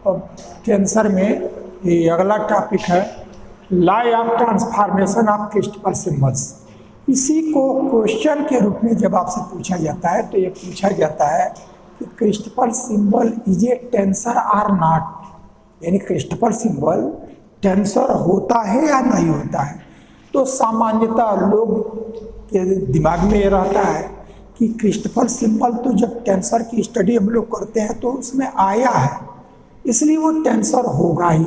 अब टेंसर में ये अगला टॉपिक है law of transformation of crystal symbols. इसी को क्वेश्चन के रूप में जब आपसे पूछा जाता है तो ये पूछा जाता है कि Christoffel symbol is a tensor or not, यानी क्रिस्टल सिंबल टेंसर होता है या नहीं होता है। तो सामान्यतः लोग के दिमाग में ये रहता है कि क्रिस्टल सिंबल तो जब टेंसर की स्टडी हम लोग करते हैं तो उसमें आया है इसलिए वो टेंसर होगा ही,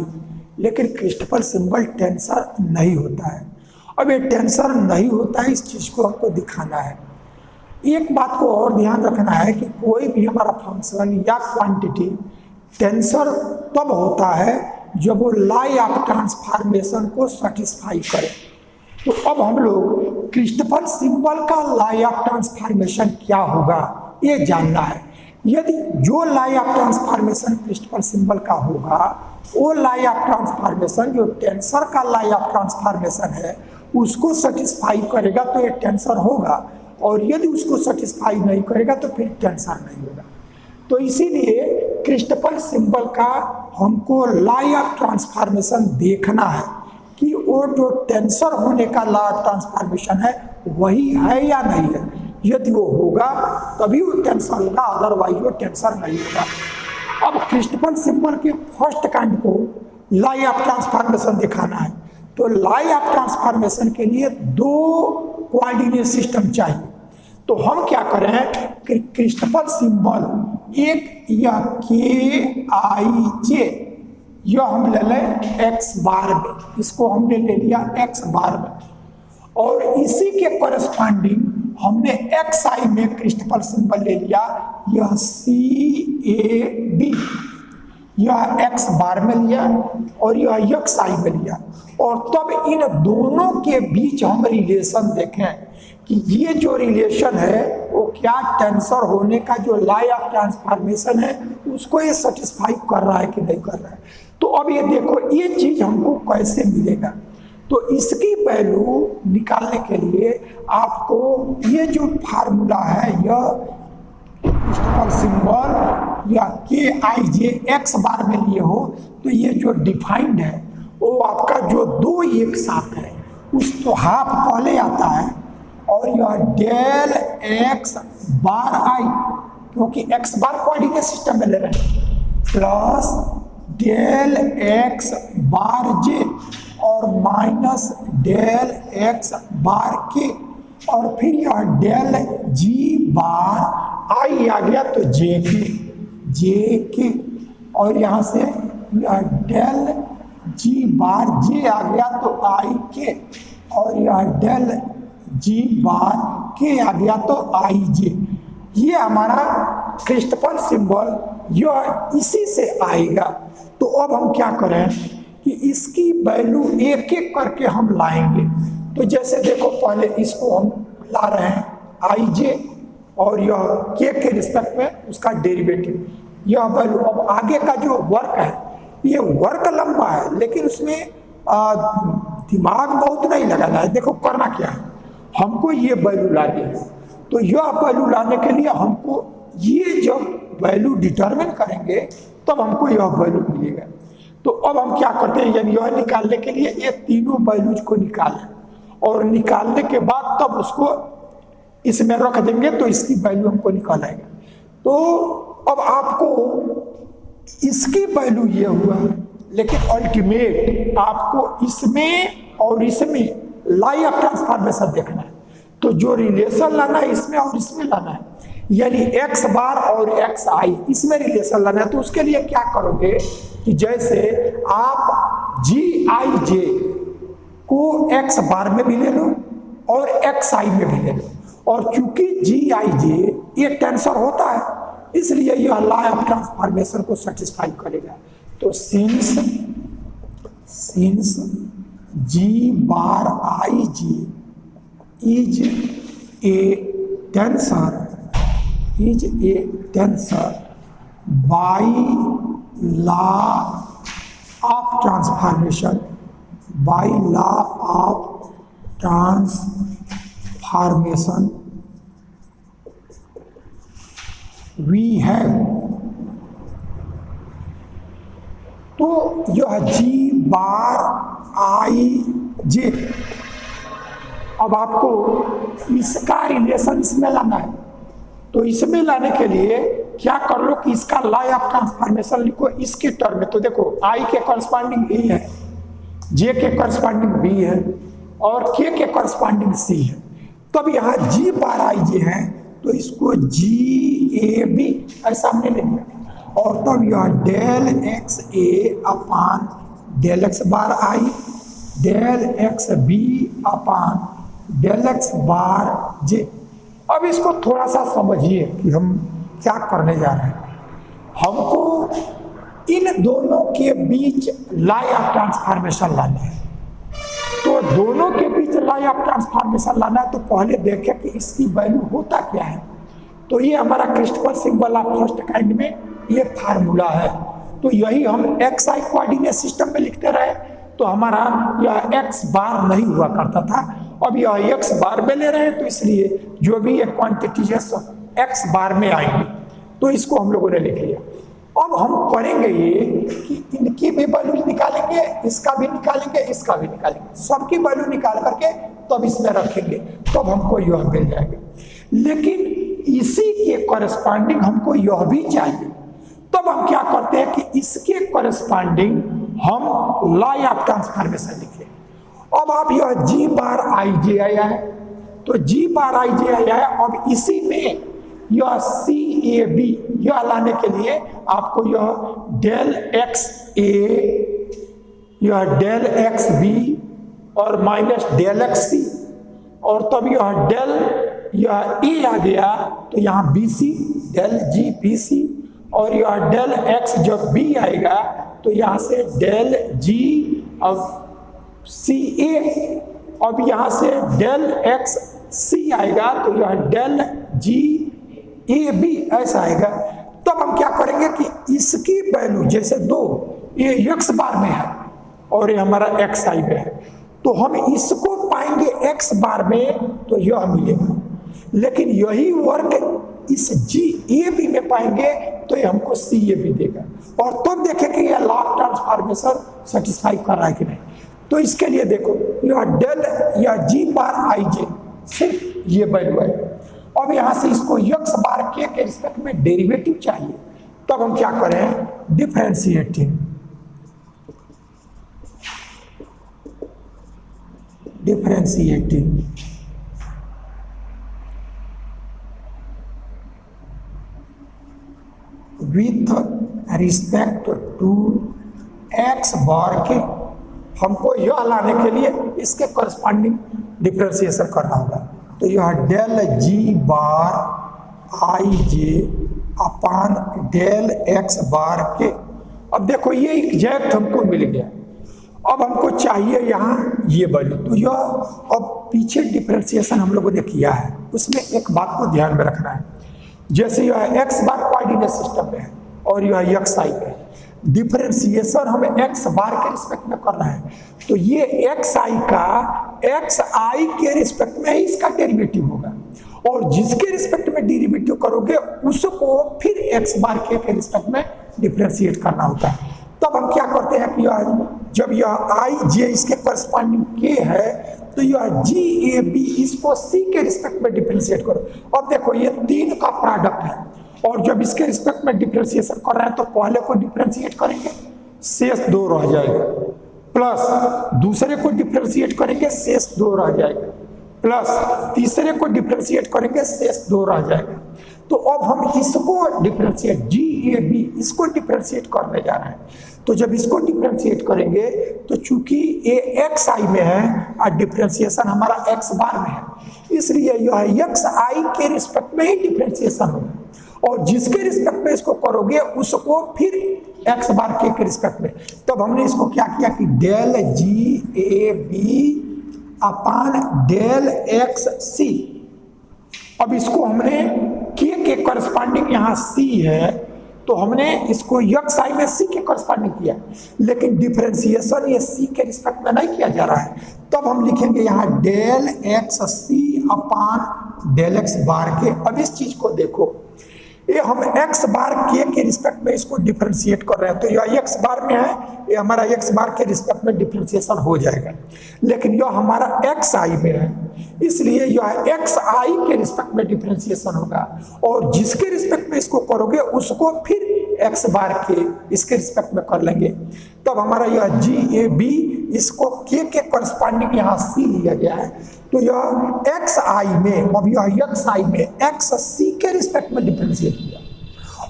लेकिन क्रिस्टल सिंबल टेंसर नहीं होता है। अब ये टेंसर नहीं होता है, इस चीज़ को हमको दिखाना है। एक बात को और ध्यान रखना है कि कोई भी हमारा फंक्शन या क्वांटिटी टेंसर तब होता है जब वो लॉ ऑफ ट्रांसफॉर्मेशन को सेटिस्फाई करे। तो अब हम लोग क्रिस्टल सिंबल का लॉ ऑफ ट्रांसफॉर्मेशन क्या होगा ये जानना है। यदि जो law of transformation crystal symbol का होगा वो लॉ ऑफ ट्रांसफॉर्मेशन जो टेंसर का लॉ ऑफ ट्रांसफॉर्मेशन है उसको सेटिस्फाई करेगा तो ये टेंसर होगा, और यदि उसको सेटिस्फाई नहीं करेगा तो फिर टेंसर नहीं होगा। तो इसीलिए क्रिस्टल सिंबल का हमको लॉ ऑफ ट्रांसफॉर्मेशन देखना है कि वो जो टेंसर होने का लॉ ऑफ ट्रांसफॉर्मेशन है वही है या नहीं है। यदि वो होगा तभी वो टेंसर होगा, अदरवाइज वो टेंसर नहीं होगा। अब क्रिस्टल सिंबल के फर्स्ट काइंड को लॉ ऑफ ट्रांसफॉर्मेशन दिखाना है तो लॉ ऑफ ट्रांसफॉर्मेशन के लिए दो कोऑर्डिनेट सिस्टम चाहिए। तो हम क्या करें कि क्रिस्टल सिंबल एक या के आई जे यह हम ले लें एक्स बार में, इसको हमने ले लिया एक्स बार में, और इसी के करस्पॉन्डिंग हमने एक्स आई में क्रिस्टल सिंबल ले लिया यह सी ए बी, यह एक्स बार में लिया और यह एक्स आई में लिया, और तब इन दोनों के बीच हम रिलेशन देखें कि ये जो रिलेशन है वो क्या टेंसर होने का जो लॉ ऑफ ट्रांसफॉर्मेशन है उसको ये सेटिस्फाई कर रहा है कि नहीं कर रहा है। तो अब ये देखो ये चीज हमको कैसे मिलेगा। तो इसकी वैल्यू निकालने के लिए आपको ये जो फार्मूला है यह क्रिस्टल सिंबल या के आई जे एक्स बार में लिए हो तो ये जो डिफाइंड है वो आपका जो दो एक साथ है उस तो हाफ पहले आता है, और यह डेल एक्स बार आई क्योंकि एक्स बार कोऑर्डिनेट सिस्टम में ले रहे हैं plus del x bar J और माइनस डेल एक्स बार के, और फिर यह डेल जी बार आई आ गया तो जे के और यहाँ से यह डेल जी बार जे आ गया तो आई के, और यह डेल जी बार के आ गया तो आई जे। ये हमारा क्रिस्टल सिंबल यह इसी से आएगा। तो अब हम क्या करें कि इसकी वैल्यू एक एक करके हम लाएंगे। तो जैसे देखो पहले इसको हम ला रहे हैं आई जे और यह के रिस्पेक्ट में उसका डेरिवेटिव यह वैल्यू। अब आगे का जो वर्क है ये वर्क लंबा है लेकिन उसमें दिमाग बहुत नहीं लगाना है। देखो करना क्या है, हमको ये वैल्यू लानी है, तो यह वैल्यू लाने के लिए हमको ये जब वैल्यू डिटरमिन करेंगे तब हमको यह वैल्यू मिलेगा। तो अब हम क्या करते हैं यानी यह निकालने के लिए ये तीनों वैल्यूज को निकालें और निकालने के बाद तब उसको इसमें रख देंगे तो इसकी वैल्यू हमको निकाल आएगा। तो अब आपको इसकी वैल्यू ये हुआ, लेकिन अल्टीमेट आपको इसमें और इसमें लॉ ऑफ ट्रांसफॉर्मेशन देखना है। तो जो रिलेशन लाना है इसमें और इसमें लाना है, यानी एक्स बार और एक्स आई इसमें रिलेशन लाना है। तो उसके लिए क्या करोगे कि जैसे आप जी आई जे को एक्स बार में भी ले लो और एक्स आई में भी ले लो, और चूंकि जी आई जे ये टेंसर होता है इसलिए यह लॉ ऑफ ट्रांसफॉर्मेशन को सेटिस्फाई करेगा। तो since g bar i j is a tensor by law of transformation we have तो यह जी बार आई जे, अब आपको इसका रिलेशन इसमें लाना है। तो इसमें लाने के लिए क्या कर लो कि इसका लॉ ऑफ ट्रांसफॉर्मेशन लिखो इसके टर्म में। तो देखो आई के करस्पॉन्डिंग ए है, जे के करस्पॉन्डिंग बी है और के करस्पॉन्डिंग सी है। तब यहाँ जी बार आई जे है तो इसको जी ए बी ऐसा हमने ले लिया, और तब यह del x A upon del x bar I del x B upon del x bar J. अब इसको थोड़ा सा समझिए कि हम क्या करने जा रहे हैं। हमको इन दोनों के बीच लॉ ऑफ ट्रांसफॉर्मेशन लाना है। तो दोनों के बीच लॉ ऑफ ट्रांसफॉर्मेशन लाना है तो पहले देखें कि इसकी वैल्यू होता क्या है। तो ये हमारा Christopher symbol of first kind में ये फार्मूला है। तो यही हम एक्स आई कोऑर्डिनेट सिस्टम में लिखते रहे तो हमारा यह एक्स बार नहीं हुआ करता था, अब यह एक्स बार में ले रहे हैं तो इसलिए जो भी ये क्वांटिटी है सब एक्स बार में आएंगे। तो इसको हम लोगों ने लिख लिया। अब हम करेंगे ये कि इनकी भी वैल्यू निकालेंगे, इसका भी निकालेंगे, इसका भी निकालेंगे, सबकी वैल्यू निकाल करके तब इसमें रखेंगे, तब हमको यह मिल जाएगा। लेकिन इसी के कॉरेस्पॉन्डिंग हमको यह भी चाहिए। तब हम क्या करते हैं कि इसके कॉरेस्पॉन्डिंग हम लॉ ऑफ ट्रांसफॉर्मेशन लिखे। अब आप यह जी बार आई जे आया है तो जी बार आई जे आया है। अब इसी में यह सी ए बी यह लाने के लिए आपको यह डेल एक्स ए यह डेल एक्स बी और माइनस डेल एक्स सी, और तब यह डेल यह ए आ गया तो यहाँ b c del G B c, और यह डेल एक्स जब बी आएगा तो यहाँ से डेल जी अब सी ए, अब यहाँ से डेल एक्स सी आएगा तो यह डेल जी ए बी ऐसा आएगा। तब हम क्या करेंगे कि इसकी वैल्यू जैसे दो ये एक्स बार में है और ये हमारा एक्स आई में है तो हम इसको पाएंगे एक्स बार में तो यह मिलेगा, लेकिन यही वर्क इस जी ए बी में पाएंगे तो ये हमको सी ए बी देगा, और तब देखें कि यह लॉ ऑफ ट्रांसफॉर्मेशन सेटिस्फाई कर रहा है कि नहीं। तो इसके लिए देखो यह डेल या जी बार आई जे सिर्फ ये वैल्यू है। अब यहां से इसको एक्स बार के रिस्पेक्ट में डेरिवेटिव चाहिए, तब हम क्या करें differentiating with respect to X bar के। हमको यह लाने के लिए इसके करस्पॉन्डिंग डिफरेंशिएशन करना होगा। तो यह del ji bar i J upon del x bar के। अब देखो ये एग्जैक्ट हमको मिल गया। अब हमको चाहिए यहाँ ये वैल्यू। तो यह अब पीछे डिफरेंशिएशन हम लोगों ने किया है उसमें एक बात को ध्यान में रखना है, जैसे यह एक्स बार कोऑर्डिनेट सिस्टम में है और यह एक्स आई में है, डिफरेंशिएशन हमें एक्स बार के रिस्पेक्ट में करना है तो ये एक्स आई का एक्स आई के रिस्पेक्ट में ही इसका डेरिवेटिव होगा, और जिसके रिस्पेक्ट में डेरिवेटिव करोगे उसको फिर एक्स बार के रिस्पेक्ट में डिफरेंशिएट करना होता है। तब हम क्या करते हैं कि जब यह आई जे इसके करस्पॉन्डिंग के है तो यह जी ए बी इसको सी के रिस्पेक्ट में डिफरेंशिएट करो। अब देखो ये तीन का प्रोडक्ट है और जब इसके रिस्पेक्ट में डिफरेंशिएशन कर रहे हैं तो पहले को डिफरेंशिएट करेंगे शेष दो रह जाएगा, प्लस दूसरे को डिफरेंशिएट करेंगे शेष दो रह जाएगा, प्लस तीसरे को डिफरेंशिएट करेंगे शेष दो रह जाएगा। तो अब हम इसको डिफरेंशिएट जी ए बी इसको डिफरेंशिएट करने जा रहे हैं। तो जब इसको डिफरेंशिएट करेंगे तो चूंकि ये एक्स आई में है और डिफरेंशिएशन हमारा एक्स बार में है, इसलिए यह एक्स आई के रिस्पेक्ट में ही डिफरेंशिएशन होगा, और जिसके रिस्पेक्ट में इसको करोगे उसको फिर एक्स बार के रिस्पेक्ट में। तब हमने इसको क्या किया कि डेल जी ए B upon del X C. अब इसको हमने के करस्पॉन्डिंग यहाँ सी है तो हमने इसको एक्स आई में सी के करस्पॉन्डिंग किया, लेकिन डिफरेंशिएशन ये सी के रिस्पेक्ट में नहीं किया जा रहा है। तब हम लिखेंगे यहाँ del X C upon del x bar के। अब इस चीज को देखो, ये हम एक्स बार के रिस्पेक्ट में इसको डिफरेंशिएट कर रहे हैं, तो यह एक्स बार में है, ये हमारा एक्स बार के रिस्पेक्ट में डिफरेंशिएशन हो जाएगा। लेकिन यह हमारा एक्स आई में है, इसलिए यह एक्स आई के रिस्पेक्ट में डिफरेंशिएशन होगा, और जिसके रिस्पेक्ट में इसको करोगे उसको फिर एक्स बार के इसके रिस्पेक्ट में कर लेंगे। तब हमारा यह जी ए बी, इसको के करस्पॉन्डिंग यहाँ सी लिया गया है, तो यह एक्स आई में, अब यह एक्स आई में एक्स सी के रिस्पेक्ट में डिफरेंशिएट किया,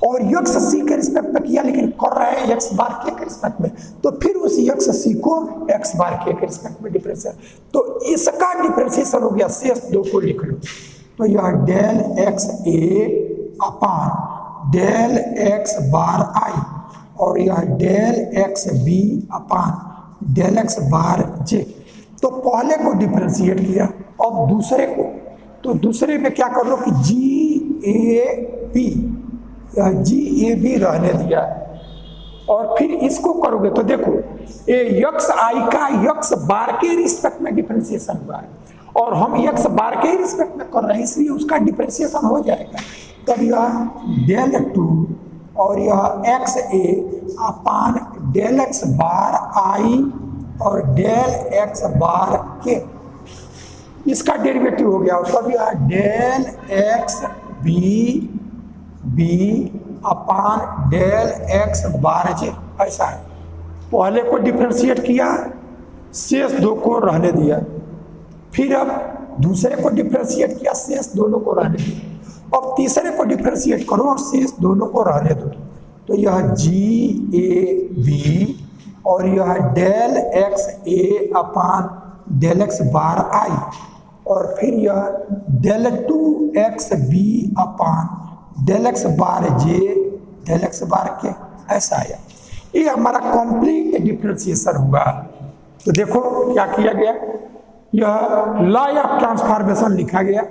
और एक्स सी के रिस्पेक्ट में किया, लेकिन कर रहे हैं एक्स बार के रिस्पेक्ट में, तो फिर उस एक्स सी को एक्स बार के रिस्पेक्ट में डिफरेंशिएट, तो इसका डिफरेंशिएशन हो गया। शेष दो को लिख लो, तो यह del x A upon del x bar I, और यह del x B upon del x bar J. तो पहले को डिफरेंशिएट किया, अब दूसरे को, तो दूसरे में क्या कर लो कि जी A B, ji A B रहने दिया, और फिर इसको करोगे तो देखो ये यक्स आई का यक्स बार के रिस्पेक्ट में डिफरेंशिएशन हुआ है, और हम यक्स बार के रिस्पेक्ट में कर रहे हैं, इसलिए उसका डिफरेंशिएशन हो जाएगा। तब यह डेल टू और यह x A upon del x bar I और डेल एक्स बार के, इसका डेरिवेटिव हो गया। तब यह del x B B upon del x bar J, ऐसा है। पहले को डिफरेंशिएट किया, शेष दो को रहने दिया, फिर अब दूसरे को डिफरेंशिएट किया, शेष दोनों को रहने दिया, अब तीसरे को डिफरेंशिएट करो और शेष दोनों को रहने दो, तो यह जी ए बी और यह del x A upon del x bar I, और फिर यह del two X B upon del x bar J del x bar K, ऐसा आया। ये हमारा कंप्लीट डिफरेंशिएशन हुआ। तो देखो क्या किया गया, यह लॉ ऑफ ट्रांसफॉर्मेशन लिखा गया,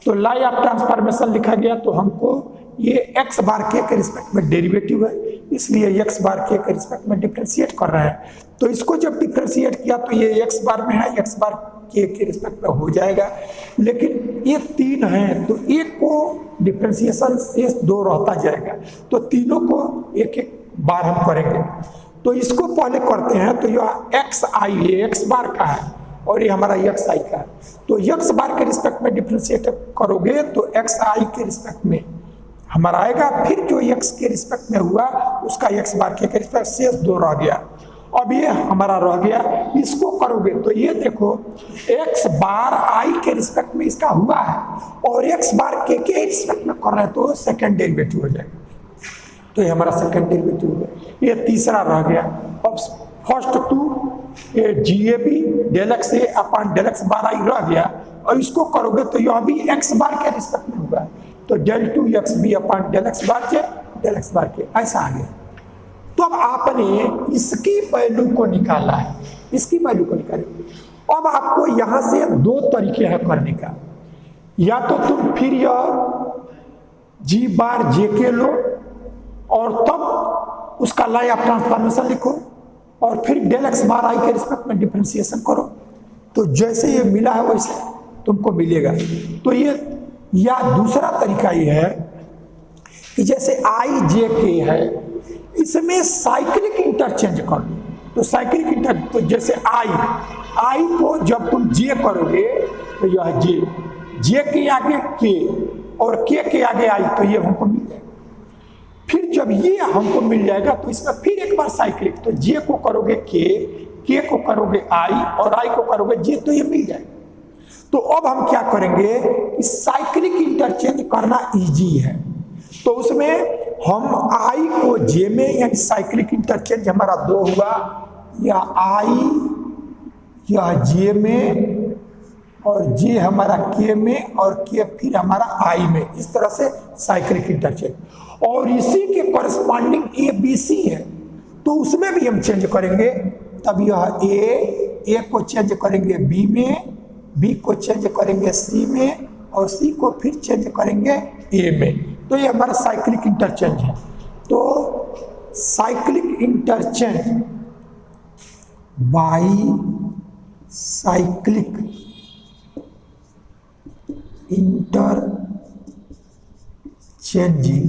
तो लॉ ऑफ ट्रांसफॉर्मेशन लिखा गया, तो हमको ये एक्स बार के रिस्पेक्ट में डेरिवेटिव है, इसलिए एक्स बार के रिस्पेक्ट में डिफरेंशिएट कर रहे हैं। तो इसको जब डिफरेंशिएट किया तो ये एक्स बार में है, एक्स बार के रिस्पेक्ट में हो जाएगा, लेकिन ये तीन हैं तो एक को डिफरेंशिएशन शेष दो रहता जाएगा, तो तीनों को एक एक बार हम करेंगे। तो इसको पहले करते हैं, तो यह एक्स आई है, एक्स बार का है, और ये हमारा एक्स आई का है, तो एक्स बार के रिस्पेक्ट में डिफरेंशिएट करोगे तो एक्स आई के रिस्पेक्ट में हमारा आएगा, फिर जो एक्स के रिस्पेक्ट में हुआ उसका एक्स बार के रिस्पेक्ट शेष दो रह गया। अब ये हमारा रह गया, इसको करोगे तो ये देखो एक्स बार आई के रिस्पेक्ट में इसका हुआ है, और एक्स बार के रिस्पेक्ट में कर रहे हैं, तो सेकेंड डेरिवेटिव हो जाएगा। तो ये हमारा सेकेंड डेरिवेटिव हो गया, ये तीसरा रह गया। अब फर्स्ट टू ये G A B del x A upon del x bar I रह गया, और इसको करोगे तो यह भी एक्स बार के रिस्पेक्ट में होगा, तो del two X B upon del x bar J del x bar K, ऐसा आ गया। तो अब आपने इसकी वैल्यू को निकाला है, इसकी वैल्यू को निकाले। अब आपको यहां से दो तरीके हैं करने का, या तो तुम फिर यह जी बार जे के लो और तब उसका लॉ ऑफ ट्रांसफॉर्मेशन लिखो, और फिर डेल एक्स बार आई के रिस्पेक्ट में डिफरेंशिएशन करो, तो जैसे ये मिला है वैसे तुमको मिलेगा। तो ये, या दूसरा तरीका ये है कि जैसे आई जे के है, इसमें साइक्लिक इंटरचेंज कर लो, तो साइक्लिक इंटर, तो जैसे आई को जब तुम जे करोगे तो यह जे के आगे के और के आगे आई, तो ये हमको मिल जाएगा। फिर जब ये हमको मिल जाएगा तो इसमें फिर एक बार साइक्लिक, तो जे को करोगे के को करोगे आई, और आई को करोगे जे, तो ये मिल जाएगा। तो अब हम क्या करेंगे कि साइक्लिक इंटरचेंज करना इजी है, तो उसमें हम आई को जे में, यानी साइक्लिक इंटरचेंज हमारा दो हुआ, या आई या जे में, और जे हमारा के में, और के फिर हमारा आई में, इस तरह से साइक्लिक इंटरचेंज। और इसी के कॉरेस्पॉन्डिंग ए बी सी है, तो उसमें भी हम चेंज करेंगे। तब यह ए को चेंज करेंगे बी में, बी को चेंज करेंगे सी में, और सी को फिर चेंज करेंगे ए में। तो ये हमारा साइक्लिक इंटरचेंज है। तो cyclic interchange by cyclic changing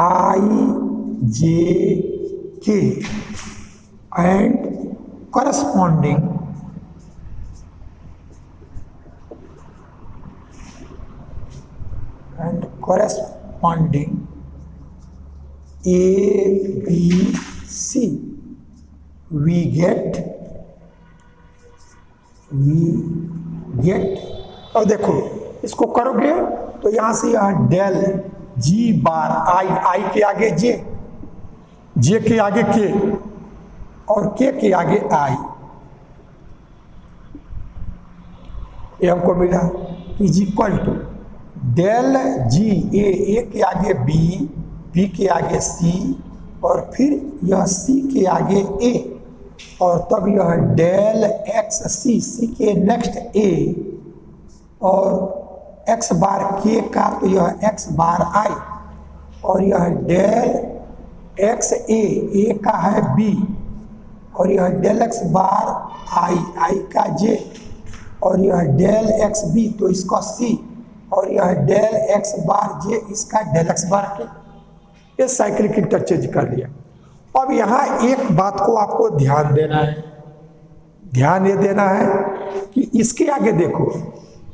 I J K and corresponding A, B, C, we get अब देखो इसको करोगे तो यहां से यह डेल जी बार आई के आगे जे के आगे के और के आगे आई, ये हमको मिला is equal to del G ए के आगे बी के आगे सी और फिर यह सी के आगे ए और तब यह डेल एक्स सी के नेक्स्ट ए और एक्स बार के का तो यह एक्स बार आई और यह डेल एक्स ए का है बी और यह डेल एक्स बार आई का जे और यह डेल एक्स बी तो इसका सी और यह डेल एक्स बार जे इसका डेल एक्स बार के, ये साइक्लिक इंटरचेंज कर लिया। अब यहाँ एक बात को आपको ध्यान देना है, ध्यान ये देना है कि इसके आगे देखो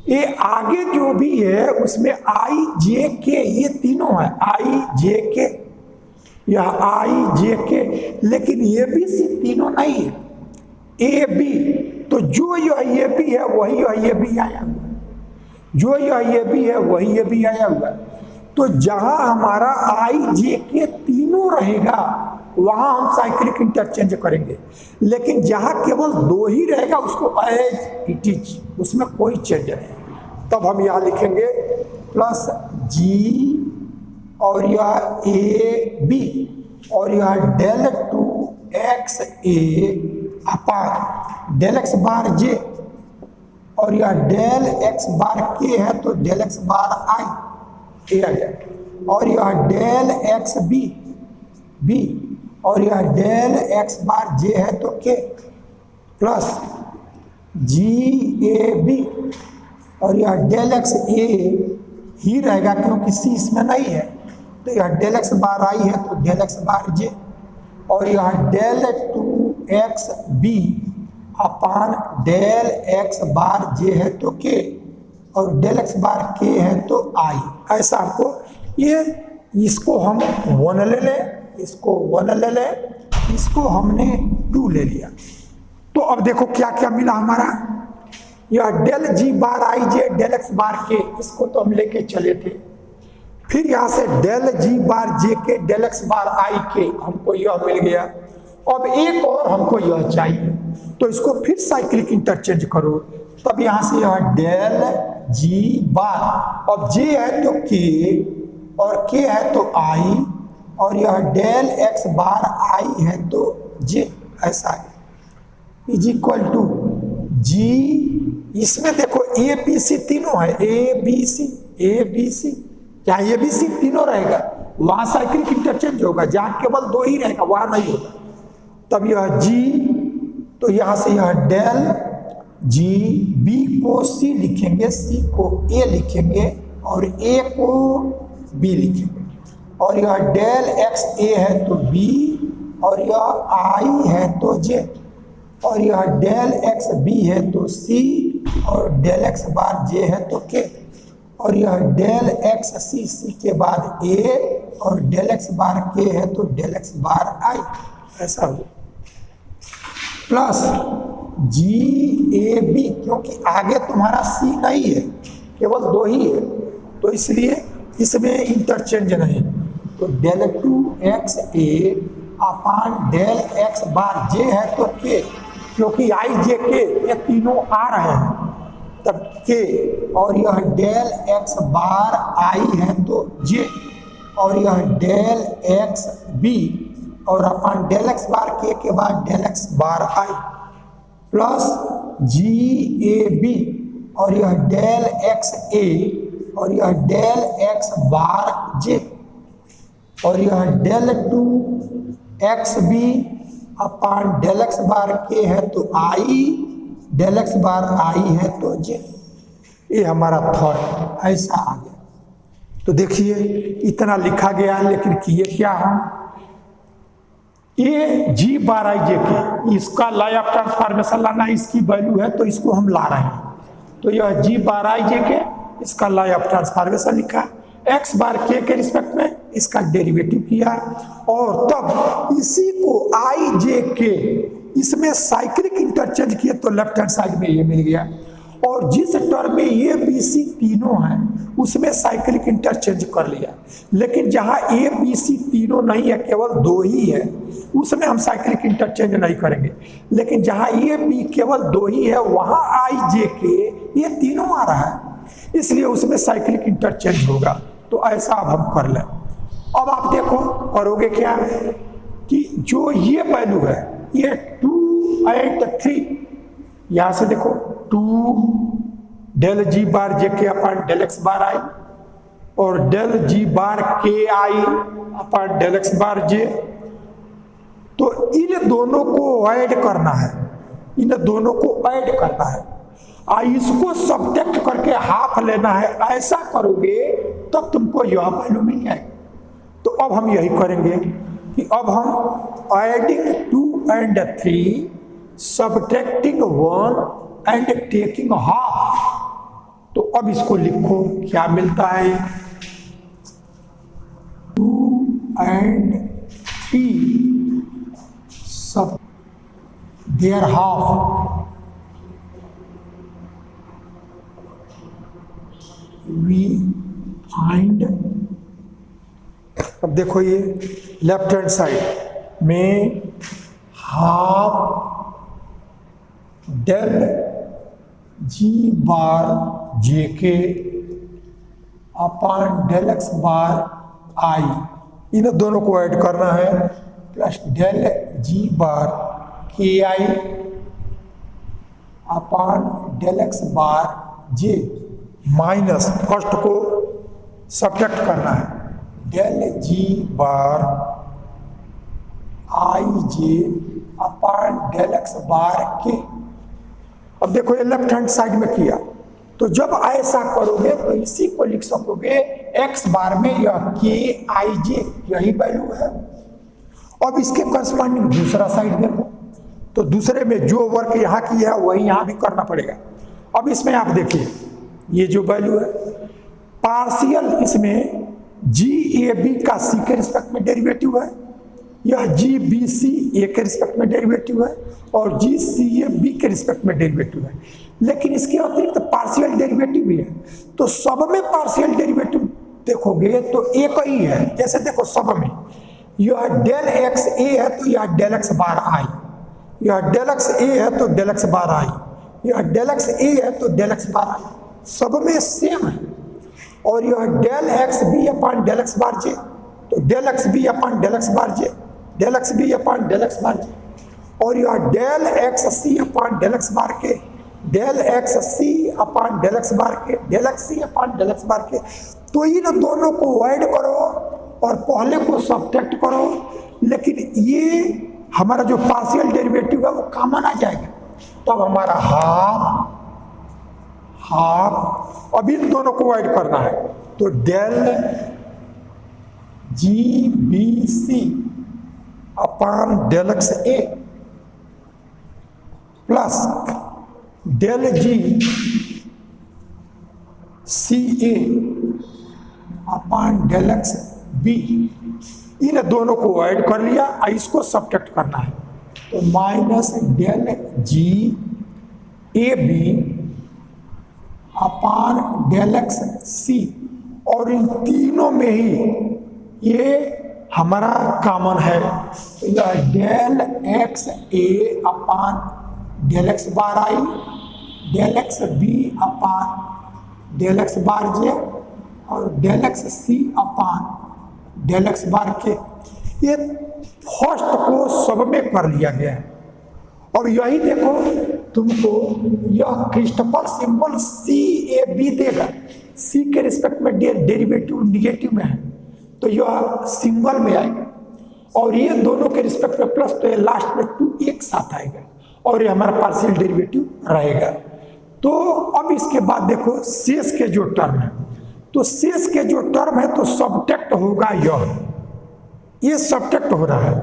ये आगे जो भी है उसमें आई जे के ये तीनों है, आई जे के यह आई जे के, लेकिन ये भी सी तीनों नहीं है, ए बी तो जो यह ये भी है वही यह ये भी आया हुआ, जो यह ये भी है वही ये भी आया हुआ। तो जहां हमारा आई जे के तीनों रहेगा वहां हम साइक्लिक इंटरचेंज करेंगे, लेकिन जहां केवल दो ही रहेगा उसको एज इट इज, उसमें कोई चेंज नहीं। तब हम यहां लिखेंगे प्लस जी और यह ए बी और यह del two x A upon del x bar J और यह डेल एक्स बार के है तो डेल एक्स बार आई आ गया और यह डेल एक्स बी और यह डेल एक्स बार जे है तो के प्लस जी ए बी और यह डेल एक्स ए ही रहेगा क्योंकि सी इसमें नहीं है तो यह डेल एक्स बार आई है तो डेल एक्स बार जे और यह del two X B upon del x bar J है तो के और डेल एक्स बार के है तो आई। ऐसा आपको ये इसको हम 1 ले लें, इसको 1 ले लें, इसको हमने 2 ले लिया। तो अब देखो क्या क्या मिला हमारा, यह del ji bar i J del x bar K इसको तो हम लेके चले थे, फिर यहाँ से डेल जी बार जे के डेल एक्स बार आई के हमको यह मिल गया। अब एक और हमको यह चाहिए तो इसको फिर साइक्लिक इंटरचेंज करो, तब यहाँ से यह डेल जी बार अब जे है तो के और के है तो आई और यह डेल एक्स बार आई है तो जे, ऐसा है इज इक्वल टू जी। इसमें देखो ए बी सी तीनों है, ए बी सी क्या ए बी सी तीनों रहेगा, वहां साइक्लिक इंटरचेंज होगा, जहां केवल 2 ही रहेगा वहां नहीं होगा। तब यह जी तो यहां से यह डेल जी बी को सी लिखेंगे, सी को ए लिखेंगे और ए को बी लिखेंगे और यह डेल एक्स ए है तो बी और यह आई है तो जे और यह डेल एक्स बी है तो सी और डेल एक्स बार जे है तो के और यह डेल एक्स सी के बाद ए और डेल एक्स बार के है तो डेल एक्स बार आई, ऐसा हो प्लस जी ए बी क्योंकि आगे तुम्हारा सी नहीं है केवल 2 ही है तो इसलिए इसमें इंटरचेंज नहीं, तो del two x A upon del x bar J है तो के क्योंकि आई जे के ये तीनों आ रहे हैं तब के और यह डेल एक्स बार आई है तो जे और यह डेल एक्स बी और अपन डेल एक्स बार के बाद del x bar i plus g A B और यह डेल एक्स ए और यह डेल एक्स बार जे और यह del two X B upon del x bar K है तो आई डेल एक्स बार आई है तो जे, ये हमारा थर्ड, ऐसा आ गया। तो देखिए इतना लिखा गया, लेकिन किए क्या हम, ये जी बार आई जे के, इसका लॉ ऑफ ट्रांसफॉर्मेशन लाना, इसकी वैल्यू है तो इसको हम ला रहे हैं। तो यह जी बार आई जे के, इसका लॉ ऑफ ट्रांसफॉर्मेशन लिखा, एक्स बार के रिस्पेक्ट में इसका डेरिवेटिव किया, और तब इसी को आई जे के इसमें साइक्लिक इंटरचेंज किए तो लेफ्ट हैंड साइड में ये मिल गया। और जिस टर्म में ए बी सी तीनों हैं उसमें साइक्लिक इंटरचेंज कर लिया, लेकिन जहां ए बी सी तीनों नहीं है, केवल दो ही है, उसमें हम साइक्लिक इंटरचेंज नहीं करेंगे। लेकिन जहां ए बी केवल दो ही है वहां आई जे के ये तीनों आ रहा है, इसलिए उसमें साइक्लिक इंटरचेंज होगा। तो ऐसा अब हम कर लें। अब आप देखो करोगे क्या कि जो ये वैल्यू है ये 2 and 3, यहां से देखो 2 डेल जी बार जे के upon del x bar I और डेल जी बार के आई upon del x bar J. तो इन दोनों को ऐड करना है, इन दोनों को ऐड करना है, इसको सब्ट्रैक्ट करके हाफ लेना है। ऐसा करोगे तब तुमको यह वैल्यू मिल जाएगा। तो अब हम यही करेंगे कि अब हम adding 2 and 3 subtracting 1 and taking half. तो अब इसको लिखो क्या मिलता है, 2 and 3 सब देयर हाफ वी फाइंड। अब देखो ये लेफ्ट हैंड साइड में हाफ डेल जी बार जे के अपॉन डेल एक्स बार आई, इन दोनों को ऐड करना है, प्लस डेल जी बार के आई अपॉन डेल एक्स बार जे, माइनस फर्स्ट को सब्ट्रैक्ट करना है, del ji bar i J upon del x bar के। अब देखो ये लेफ्ट हैंड साइड में किया, तो जब ऐसा करोगे तो इसी को लिख सकोगे एक्स बार में यह के आई जे यही वैल्यू है। अब इसके करस्पॉन्डिंग दूसरा साइड देखो, तो दूसरे में जो वर्क यहाँ किया है वही यहाँ भी करना पड़ेगा। अब इसमें आप देखिए ये जो वैल्यू है पार्शियल, इसमें जी ए बी का सी के रिस्पेक्ट में डेरिवेटिव है, यह जी बी सी ए के रिस्पेक्ट में डेरिवेटिव है और जी सी ए बी के रिस्पेक्ट में डेरिवेटिव है। लेकिन इसके अतिरिक्त पार्शियल डेरिवेटिव भी है, तो सब में पार्शियल डेरिवेटिव देखोगे तो एक ही है। जैसे देखो सब में यह डेल एक्स ए है तो यह डेल एक्स बार आई, यह डेल एक्स ए है तो डेल एक्स बार आई, यह डेल एक्स ए है तो डेल एक्स बार आई, सब में सेम है। और यह del x B upon del x bar J, तो del x B upon del x bar J, del x B upon del x bar J, और यह del X C upon del x bar K, del X C upon del x bar K, del X C upon del x bar K. तो इन दोनों को add करो और पहले को subtract करो, लेकिन ये हमारा जो पार्शियल डेरिवेटिव है वो कॉमन आ जाएगा, तब हमारा हाफ हाफ। अब इन दोनों को ऐड करना है, तो del G B C upon del x A plus del G C A upon del x B, इन दोनों को ऐड कर लिया, इसको सब्ट्रैक्ट करना है, तो माइनस डेल जी ए B upon del X C, और इन तीनों में ही ये हमारा कॉमन है, तो यह del x A upon del x bar I, del x B upon del x bar J, और del X C upon del x bar K. ये फर्स्ट को सब में कर लिया गया है। और यही देखो तुमको यह Christoffel symbol C A B देगा, सी के रिस्पेक्ट में डेरिवेटिव निगेटिव में है तो यह सिंबल में आएगा, और ये दोनों के रिस्पेक्ट में प्लस, तो ये लास्ट में 2 एक साथ आएगा और ये हमारा पार्शियल डेरिवेटिव रहेगा। तो अब इसके बाद देखो शेष के जो टर्म है, तो शेष के जो टर्म है तो सब्ट्रैक्ट होगा ये सब्ट्रैक्ट हो रहा है,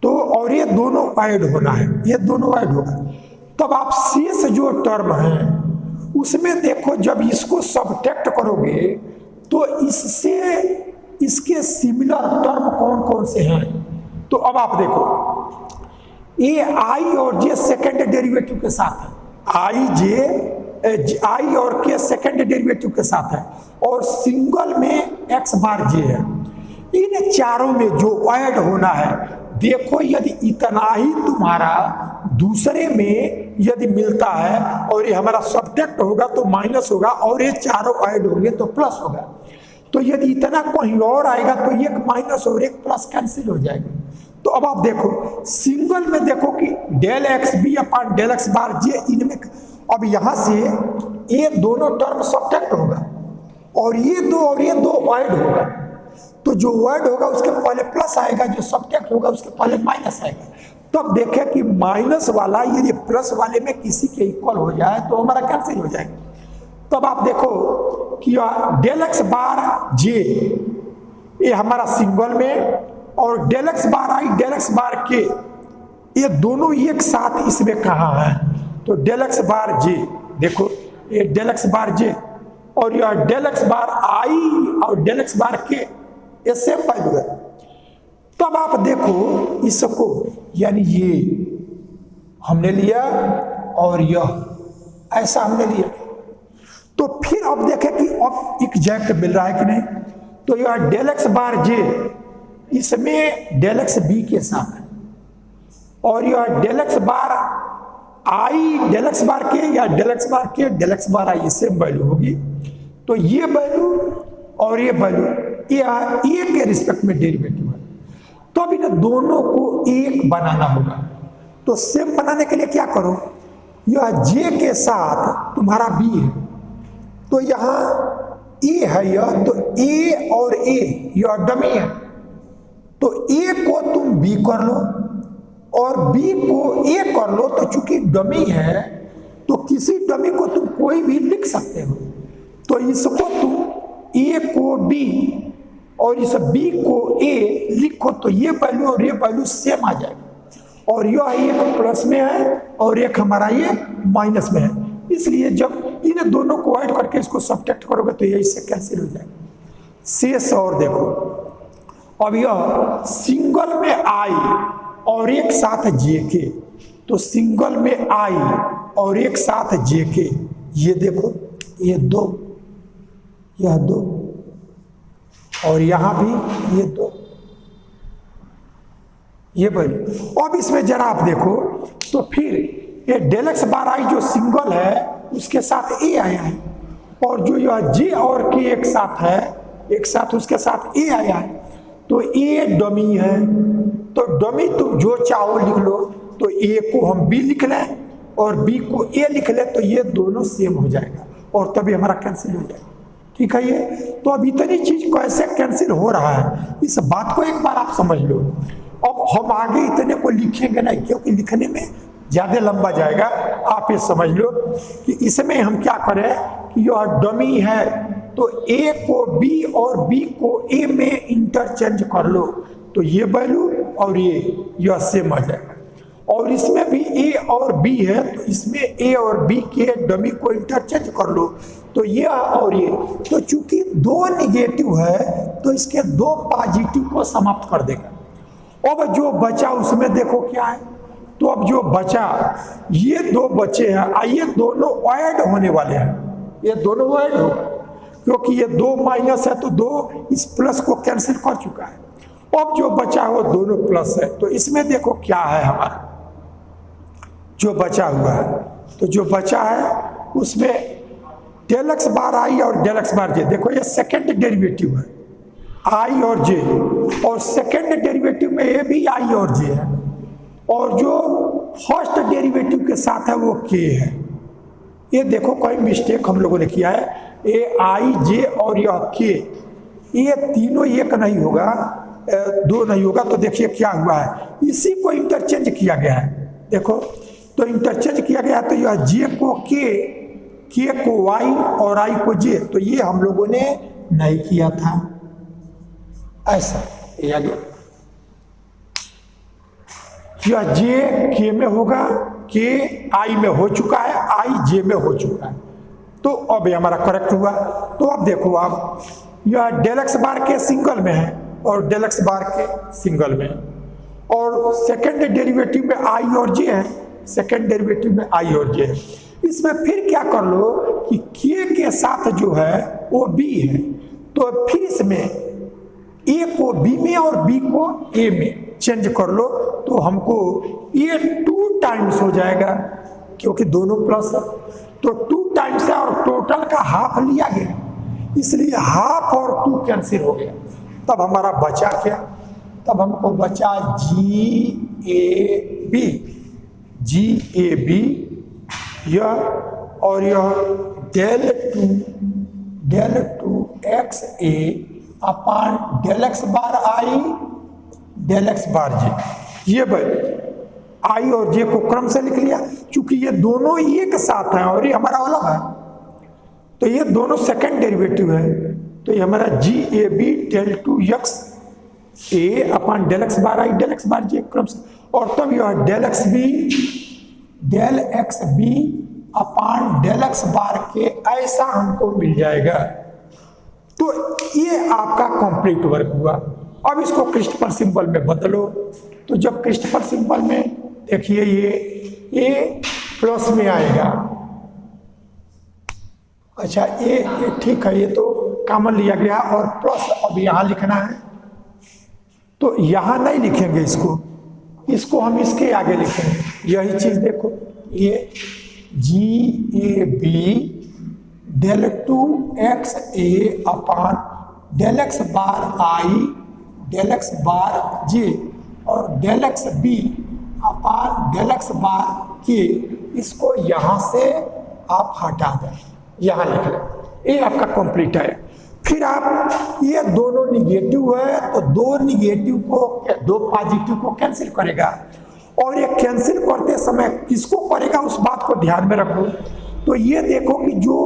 तो और ये दोनों ऐड होना है, ये दोनों ऐड होगा। तब आप शेष जो टर्म है उसमें देखो जब इसको सब्ट्रैक्ट करोगे तो इससे इसके सिमिलर टर्म कौन कौन से हैं। तो अब आप देखो ये आई और जे सेकेंड डेरिवेटिव के साथ है, आई और के सेकेंड डेरिवेटिव के साथ है, और सिंगल में एक्स बार जे है। इन चारों में जो ऐड होना है, देखो यदि इतना ही तुम्हारा दूसरे में यदि मिलता है और ये हमारा सब्ट्रैक्ट होगा तो माइनस होगा, और ये चारों ऐड होंगे तो प्लस होगा। तो यदि इतना कहीं और आएगा तो एक माइनस और एक प्लस कैंसिल हो जाएगा। तो अब आप देखो सिंगल में देखो कि del x B upon del x bar J, इनमें अब यहां से ये दोनों टर्म सब्ट्रैक्ट होगा और ये दो ऐड होगा। तो जो ऐड होगा उसके पहले प्लस आएगा, जो सब्ट्रैक्ट होगा उसके पहले माइनस आएगा। तो अब देखें कि माइनस वाला यदि प्लस वाले में किसी के इक्वल हो जाए तो हमारा कैंसिल हो जाएगा। तब आप देखो कि डेल एक्स बार जे ये हमारा सिंगल में, और del x bar I del x bar K ये दोनों एक साथ इसमें कहाँ है। तो डेल एक्स बार जे देखो, ये डेल एक्स बार जे और यह डेल एक्स बार आई और डेल एक्स बार के ये सेम वैल्यू है। तब आप देखो इसको, यानी ये हमने लिया और यह ऐसा हमने लिया, तो फिर अब देखें कि अब एग्जैक्ट मिल रहा है कि नहीं। तो यह डेल एक्स बार जे इसमें डेल एक्स बी के साथ है, और यह del x bar I del x bar के या del x bar K del x bar आई सेम वैल्यू होगी। तो ये वैल्यू और ये वैल्यू ये के रिस्पेक्ट में डेरिवेटिव है। तो अब इन दोनों को एक बनाना होगा। तो सेम बनाने के लिए क्या करो, यह जे के साथ तुम्हारा बी है, तो यहां ए है यह, तो ए और ए यह डमी है, तो ए को तुम बी कर लो और बी को ए कर लो। तो चूंकि डमी है तो किसी डमी को तुम कोई भी लिख सकते हो। तो इसको तुम ए को बी और इस बी को ए लिखो, तो ये वैल्यू और ये वैल्यू सेम आ जाएगा, और यह एक प्लस में है और एक हमारा ये माइनस में है। इसलिए जब इन दोनों को ऐड करके इसको सब्ट्रैक्ट करोगे तो ये इससे कैंसिल हो जाएगा। शेष और देखो, अब यह सिंगल में आई और एक साथ जे के, तो सिंगल में आई और एक साथ जे के, ये देखो ये दो, यह दो, और यहां भी ये दो, ये वैल्यू। अब इसमें जरा आप देखो तो फिर ये डेल एक्स बार आई जो सिंगल है उसके साथ ए आया है, और जो यह जे और के एक साथ है, एक साथ उसके साथ ए आया है, तो ए डमी है। तो डमी तुम जो चाहो लिख लो, तो ए को हम बी लिख लें और बी को ए लिख लें, तो ये दोनों सेम हो जाएगा और तभी हमारा कैंसिल हो जाएगा। ठीक है ये। तो अब इतनी चीज कैसे कैंसिल हो रहा है, इस बात को एक बार आप समझ लो। अब हम आगे इतने को लिखेंगे नहीं, क्योंकि लिखने में ज्यादा लंबा जाएगा। आप ये समझ लो कि इसमें हम क्या करें कि यह डमी है, तो ए को बी और बी को ए में इंटरचेंज कर लो, तो ये वैल्यू और यह सेम आ जाएगा। और इसमें भी ए और बी है, तो इसमें ए और बी के डमी को इंटरचेंज कर लो, तो ये और ये। तो चूंकि दो निगेटिव है तो इसके दो पॉजिटिव को समाप्त कर देगा। अब जो बचा उसमें देखो क्या है, तो अब जो बचा ये दो बचे हैं, आइए दोनों ऐड होने वाले हैं, ये दोनों ऐड होगा, क्योंकि ये दो माइनस है तो दो इस प्लस को कैंसिल कर चुका है। अब जो बचा वो दोनों प्लस है, तो इसमें देखो क्या है हमारा जो बचा हुआ है। तो जो बचा है उसमें डेल एक्स बार आई और डेल एक्स बार जे, देखो ये सेकेंड डेरिवेटिव है आई और जे, और सेकेंड डेरिवेटिव में ये भी आई और जे है, और जो फर्स्ट डेरिवेटिव के साथ है वो के है। ये देखो कोई मिस्टेक हम लोगों ने किया है, ए आई जे और यह के, ये तीनों एक नहीं होगा, दो नहीं होगा। तो देखिए क्या हुआ है, इसी को इंटरचेंज किया गया है। देखो तो इंटरचेंज किया गया, तो यह जे को के को वाई और आई को जे, तो ये हम लोगों ने नहीं किया था। ऐसा ये आ गया, यह जे के में होगा, के आई में हो चुका है, आई जे में हो चुका है, तो अब ये हमारा करेक्ट हुआ। तो अब देखो, आप यह डेल एक्स बार के सिंगल में है और डेल एक्स बार के सिंगल में, और सेकेंड डेरिवेटिव में आई और जे है, सेकेंड डेरिवेटिव में आई और जे है। इसमें फिर क्या कर लो कि के साथ जो है वो बी है, तो फिर इसमें ए को बी में और बी को ए में चेंज कर लो, तो हमको ये 2 टाइम्स हो जाएगा, क्योंकि दोनों प्लस है, तो 2 टाइम्स है और टोटल का हाफ लिया गया, इसलिए हाफ और 2 कैंसिल हो गया। तब हमारा बचा क्या, तब हमको बचा जी ए बी यह, और यह del two x A upon del x bar I del x bar जे। ये भाई आई और जे को क्रम से लिख लिया, क्योंकि ये दोनों एक साथ हैं और ये हमारा अलग है, तो ये दोनों सेकंड डेरिवेटिव है, तो ये हमारा G A B del two x A upon del x bar I del x bar J क्रम से, और तब यह del x B upon del x bar K ऐसा हमको मिल जाएगा। तो ये आपका कंप्लीट वर्क हुआ। अब इसको क्रिस्टफर सिंबल में बदलो, तो जब क्रिस्टफर सिंबल में देखिए ये प्लस में आएगा, अच्छा ये ठीक है, ये तो कॉमन लिया गया, और प्लस अब यहाँ लिखना है, तो यहाँ नहीं लिखेंगे इसको हम इसके आगे लिखेंगे। यही चीज देखो, ये G A B del two x A upon del x bar I del x bar J और del x B upon del x bar K, इसको यहाँ से आप हटा दें, यहाँ लिख लें, ये आपका कंप्लीट है। फिर आप ये दोनों निगेटिव है, तो दो पॉजिटिव को कैंसिल करेगा, और ये कैंसिल करते समय किसको करेगा उस बात को ध्यान में रखो। तो ये देखो कि जो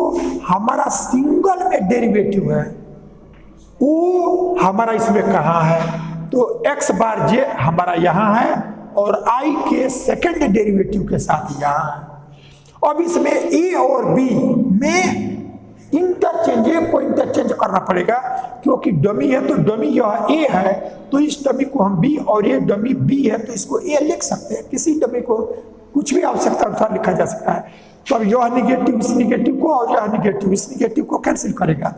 हमारा सिंगल में डेरिवेटिव है वो हमारा इसमें कहाँ है, तो एक्स बार जे हमारा यहाँ है और आई के सेकंड डेरिवेटिव के साथ यहाँ है। अब इसमें ए और बी में इंटरचेंज करना पड़ेगा, क्योंकि डमी है तो डमी यह ए है, तो इस डमी को हम बी, और ये डमी बी है तो इसको ए लिख सकते हैं, किसी डमी को कुछ भी आवश्यकता अनुसार लिखा जा सकता है। तो अब यह निगेटिव इस निगेटिव को और यह निगेटिव इस निगेटिव को कैंसिल करेगा।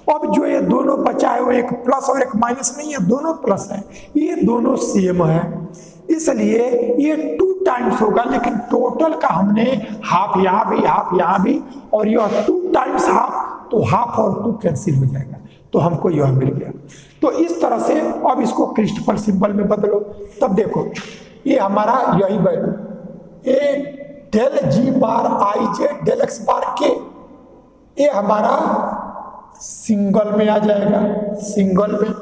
अब जो ये दोनों बचा है वो एक प्लस और एक माइनस नहीं है, दोनों प्लस है, ये दोनों सेम है, इसलिए ये 2 टाइम्स होगा, लेकिन टोटल का हमने हाफ यहाँ भी और यह 2 टाइम्स हाफ, तो हाफ और 2 कैंसिल हो जाएगा, तो हमको यह मिल गया। तो इस तरह से अब इसको क्रिस्टफर सिंबल में बदलो, तब देखो ये हमारा यही value A del ji bar i J del x bar K, ये हमारा सिंगल में आ जाएगा, सिंगल में,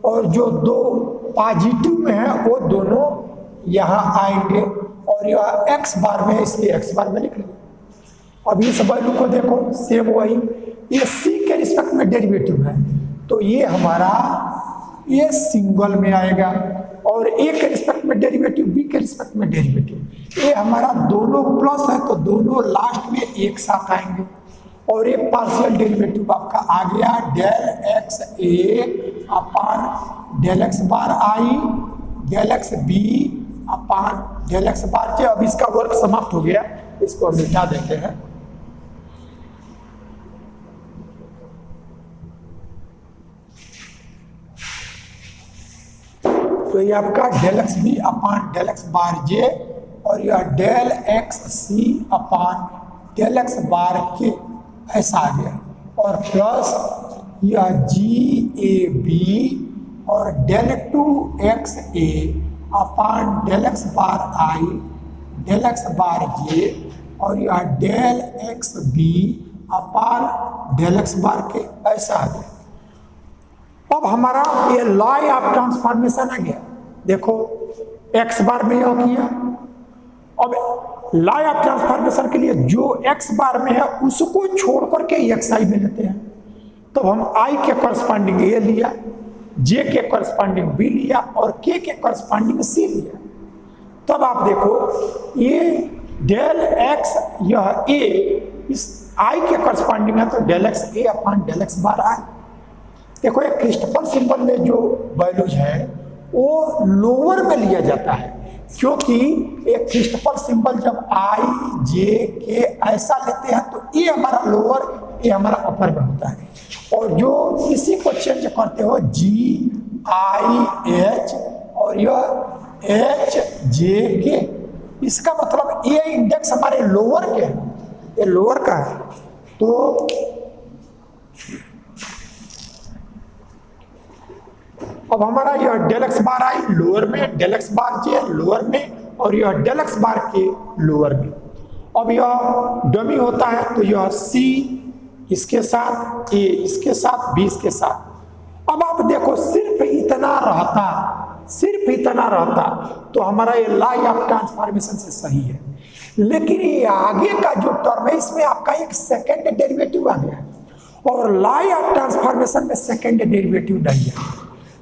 और जो दो पॉजिटिव में है वो दोनों यहाँ आएंगे, और यह एक्स बार में है इसलिए एक्स बार में लिख लेंगे। अब इस वैल्यू को देखो सेम वही, ये सी के रिस्पेक्ट में डेरिवेटिव है, तो ये हमारा ये सिंगल में आएगा, और ए के रिस्पेक्ट में डेरिवेटिव बी के रिस्पेक्ट में डेरिवेटिव, ये हमारा दोनों प्लस है तो दोनों लास्ट में एक साथ आएंगे, और ये पार्शियल डेरिवेटिव आपका आ गया del x A upon del x bar I del x B upon del x bar J. अब इसका वर्क समाप्त हो गया, इसको हम मिटा देते हैं। तो ये आपका del x B upon del x bar J, और यह del X C upon del x bar K ऐसा आ गया, और प्लस यह जी ए बी और del two x A upon del x bar I del x bar J, और यह del x B upon del x bar K ऐसा आ गया। अब हमारा ये लॉ ऑफ ट्रांसफॉर्मेशन आ गया, देखो एक्स बार में यह किया, अब लॉ ऑफ ट्रांसफॉर्मेशन के लिए जो एक्स बार में है उसको छोड़ करके एक्स आई में लेते हैं। तो हम आई के करस्पॉन्डिंग ए लिया, जे के करस्पॉन्डिंग बी लिया और के करस्पॉन्डिंग सी लिया। तब आप देखो ये डेल एक्स, यह ए इस आई के करस्पॉन्डिंग है, तो del x A upon del x bar आई। देखो एक क्रिस्टफल सिंबल में जो वैल्यूज है वो लोअर में लिया जाता है, क्योंकि एक क्रिस्टफल सिंबल जब आई जे के ऐसा लेते हैं तो ए हमारा लोअर, ए हमारा अपर में होता है। और जो इसी को चेंज करते हो जी आई एच और यह एच जे के, इसका मतलब ए इंडेक्स हमारे लोअर के है, ये लोअर का है। तो अब हमारा यह डेल एक्स बार आई लोअर में, डेल एक्स बार जे लोअर में और यह डेल एक्स बार के लोअर में। अब यह डमी होता है तो यह सी इसके साथ, ए इसके साथ, बी इसके साथ। अब आप देखो सिर्फ इतना रहता तो हमारा ये लॉ ऑफ ट्रांसफॉर्मेशन से सही है। लेकिन ये आगे का जो टर्म है इसमें आपका एक सेकेंड डेरिवेटिव आ गया है और लॉ ऑफ ट्रांसफॉर्मेशन में सेकेंड डेरिवेटिव नहीं है।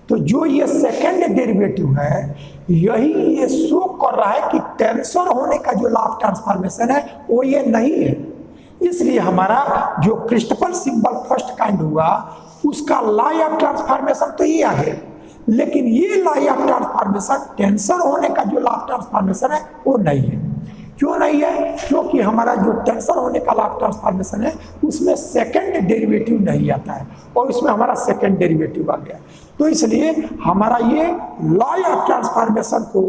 तो जो ये सेकेंड डेरिवेटिव है यही ये शो कर रहा है कि टेंसर होने का जो लॉ ऑफ ट्रांसफॉर्मेशन है वो ये नहीं है। इसलिए हमारा जो क्रिस्टफल सिंबल फर्स्ट काइंड हुआ उसका लॉ ऑफ ट्रांसफॉर्मेशन तो ये आ गया, लेकिन ये लॉ ऑफ ट्रांसफॉर्मेशन टेंसर होने का जो लॉ ऑफ ट्रांसफॉर्मेशन है वो नहीं है। क्यों नहीं है? क्योंकि हमारा जो टेंसर होने का लॉ ऑफ ट्रांसफॉर्मेशन है उसमें सेकेंड डेरिवेटिव नहीं आता है और इसमें हमारा सेकेंड डेरिवेटिव आ गया। तो इसलिए हमारा ये लॉ ऑफ ट्रांसफॉर्मेशन को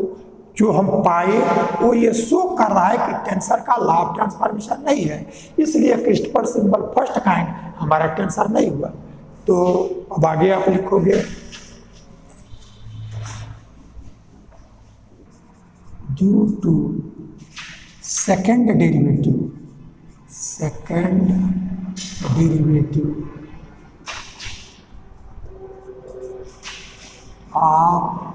जो हम पाए वो ये शो कर रहा है कि टेंसर का लॉ ऑफ ट्रांसफॉर्मेशन नहीं है, इसलिए क्रिस्टफल सिंबल फर्स्ट काइंड हमारा टेंसर नहीं हुआ। तो अब आगे आप लिखोगे due to second derivative of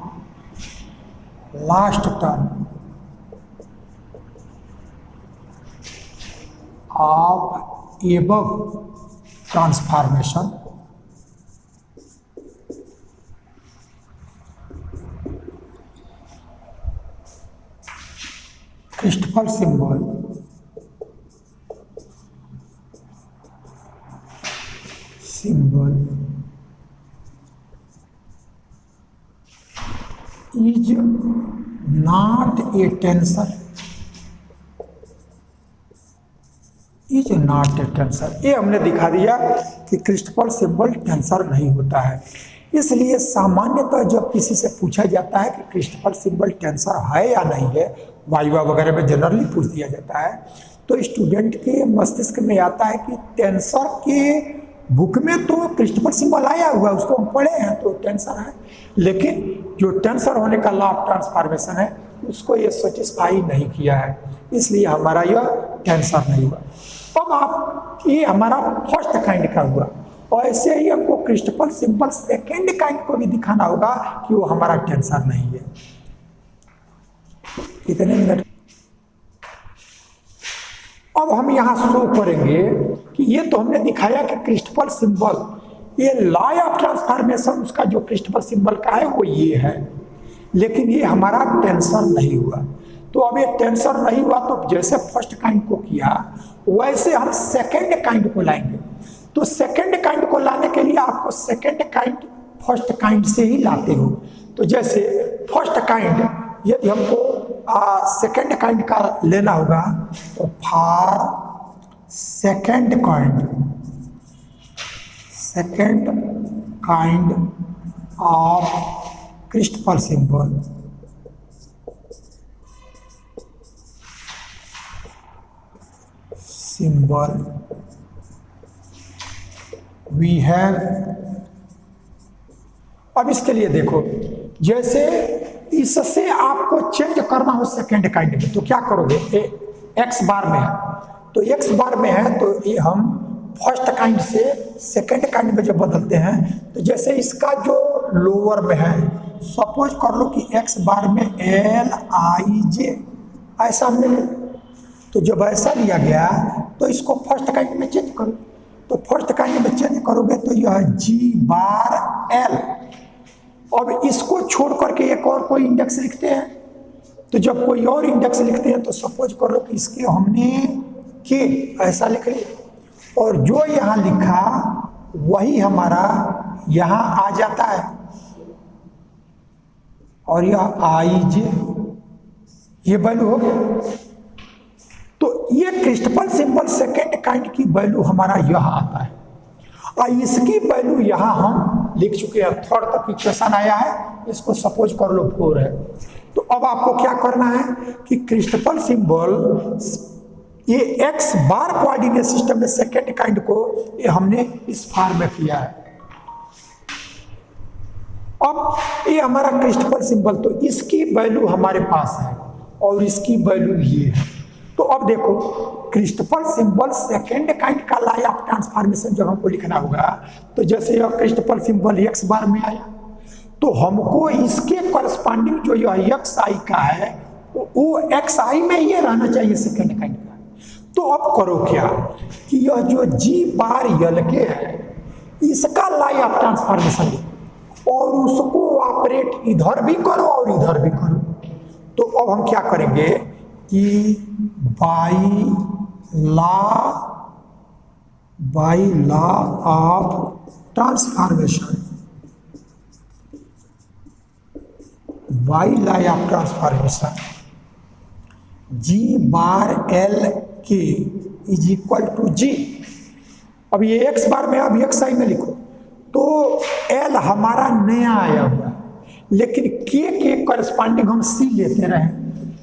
last term of above transformation Christoffel symbol is not a tensor, is not a tensor। ये हमने दिखा दिया कि क्रिस्टफल सिंबल टेंसर नहीं होता है। इसलिए सामान्यतः जब किसी से पूछा जाता है कि क्रिस्टफल सिंबल टेंसर है या नहीं है, वाइवा वगैरह में जनरली पूछ दिया जाता है, तो स्टूडेंट के मस्तिष्क में आता है कि टेंसर के बुक में तो क्रिस्टफल सिंबल आया हुआ है, उसको हम पढ़े हैं तो टेंसर है, लेकिन जो टेंसर होने का लॉ ऑफ ट्रांसफॉर्मेशन है उसको ये सेटिस्फाई नहीं किया है, इसलिए हमारा यह टेंसर नहीं हुआ। अब आप ये हमारा फर्स्ट काइंड का हुआ और ऐसे ही हमको क्रिस्टफल सिंबल सेकेंड काइंड को भी दिखाना होगा कि वो हमारा टेंसर नहीं है। कितने मिनट? अब हम यहां शो करेंगे कि ये तो हमने दिखाया कि क्रिस्टफल सिंबल, ये लॉ ऑफ ट्रांसफॉर्मेशन उसका जो क्रिस्टफल सिंबल का है वो ये है, लेकिन ये हमारा टेंसर नहीं हुआ। तो अब ये टेंसर नहीं हुआ तो जैसे फर्स्ट काइंड को किया वैसे हम सेकेंड काइंड को लाएंगे। तो सेकेंड काइंड को लाने के लिए आपको सेकेंड काइंड फर्स्ट काइंड से ही लाते हो। तो जैसे फर्स्ट काइंड यदि हमको सेकेंड काइंड का लेना होगा तो for second kind of Christoffel symbol we have. अब इसके लिए देखो, जैसे इससे आपको चेंज करना हो सेकेंड काइंड में तो क्या करोगे? एक्स बार में है तो एक्स बार में है तो ये हम फर्स्ट काइंड से सेकेंड काइंड में जब बदलते हैं तो जैसे इसका जो लोअर में है, सपोज कर लो कि एक्स बार में एल आई जे ऐसा हमने तो जब ऐसा लिया गया तो इसको फर्स्ट काइंड में चेंज करो, तो फर्स्ट काइंड में चेंज करोगे तो यह जी बार एल। अब इसको छोड़ करके एक और कोई इंडेक्स लिखते हैं, तो जब कोई और इंडेक्स लिखते हैं तो सपोज कर लो कि इसके हमने के ऐसा लिख लिया, और जो यहाँ लिखा वही हमारा यहाँ आ जाता है, और यह आई जे ये वैल्यू हो गया। तो ये क्रिस्टफल सिंबल सेकेंड काइंड की वैल्यू हमारा यह आता है, और इसकी वैल्यू यहाँ हम लिख चुके हैं। थर्ड तक इक्वेशन आया है, इसको सपोज कर लो 4 है। तो अब आपको क्या करना है कि क्रिस्टफल सिंबल ये एक्स बार कोऑर्डिनेट सिस्टम में सेकेंड काइंड को ये हमने इस फॉर्म में किया है। अब ये हमारा क्रिस्टफल सिंबल, तो इसकी वैल्यू हमारे पास है और इसकी वैल्यू ये है। तो अब देखो क्रिस्टफल सिंबल सेकेंड काइंड का ला ऑफ ट्रांसफॉर्मेशन जब हमको लिखना होगा, तो जैसे यह क्रिस्टफल सिंबल एक्स बार में आया, तो हमको इसके करस्पॉन्डिंग जो यह एक्स आई का है वो एक्स आई में ये रहना चाहिए सेकेंड काइंड का। तो अब करो क्या कि यह जो जी बार यल के है इसका ला ऑफ ट्रांसफॉर्मेशन लिखो और उसको ऑपरेट इधर भी करो और इधर भी करो। तो अब हम क्या करेंगे कि by law of transformation, by law of transformation g bar l k is equal to g. अब ये एक्स बार में अब एक्स आई में लिखो, तो एल हमारा नया आया हुआ है, लेकिन के करस्पॉन्डिंग हम सी लेते रहे,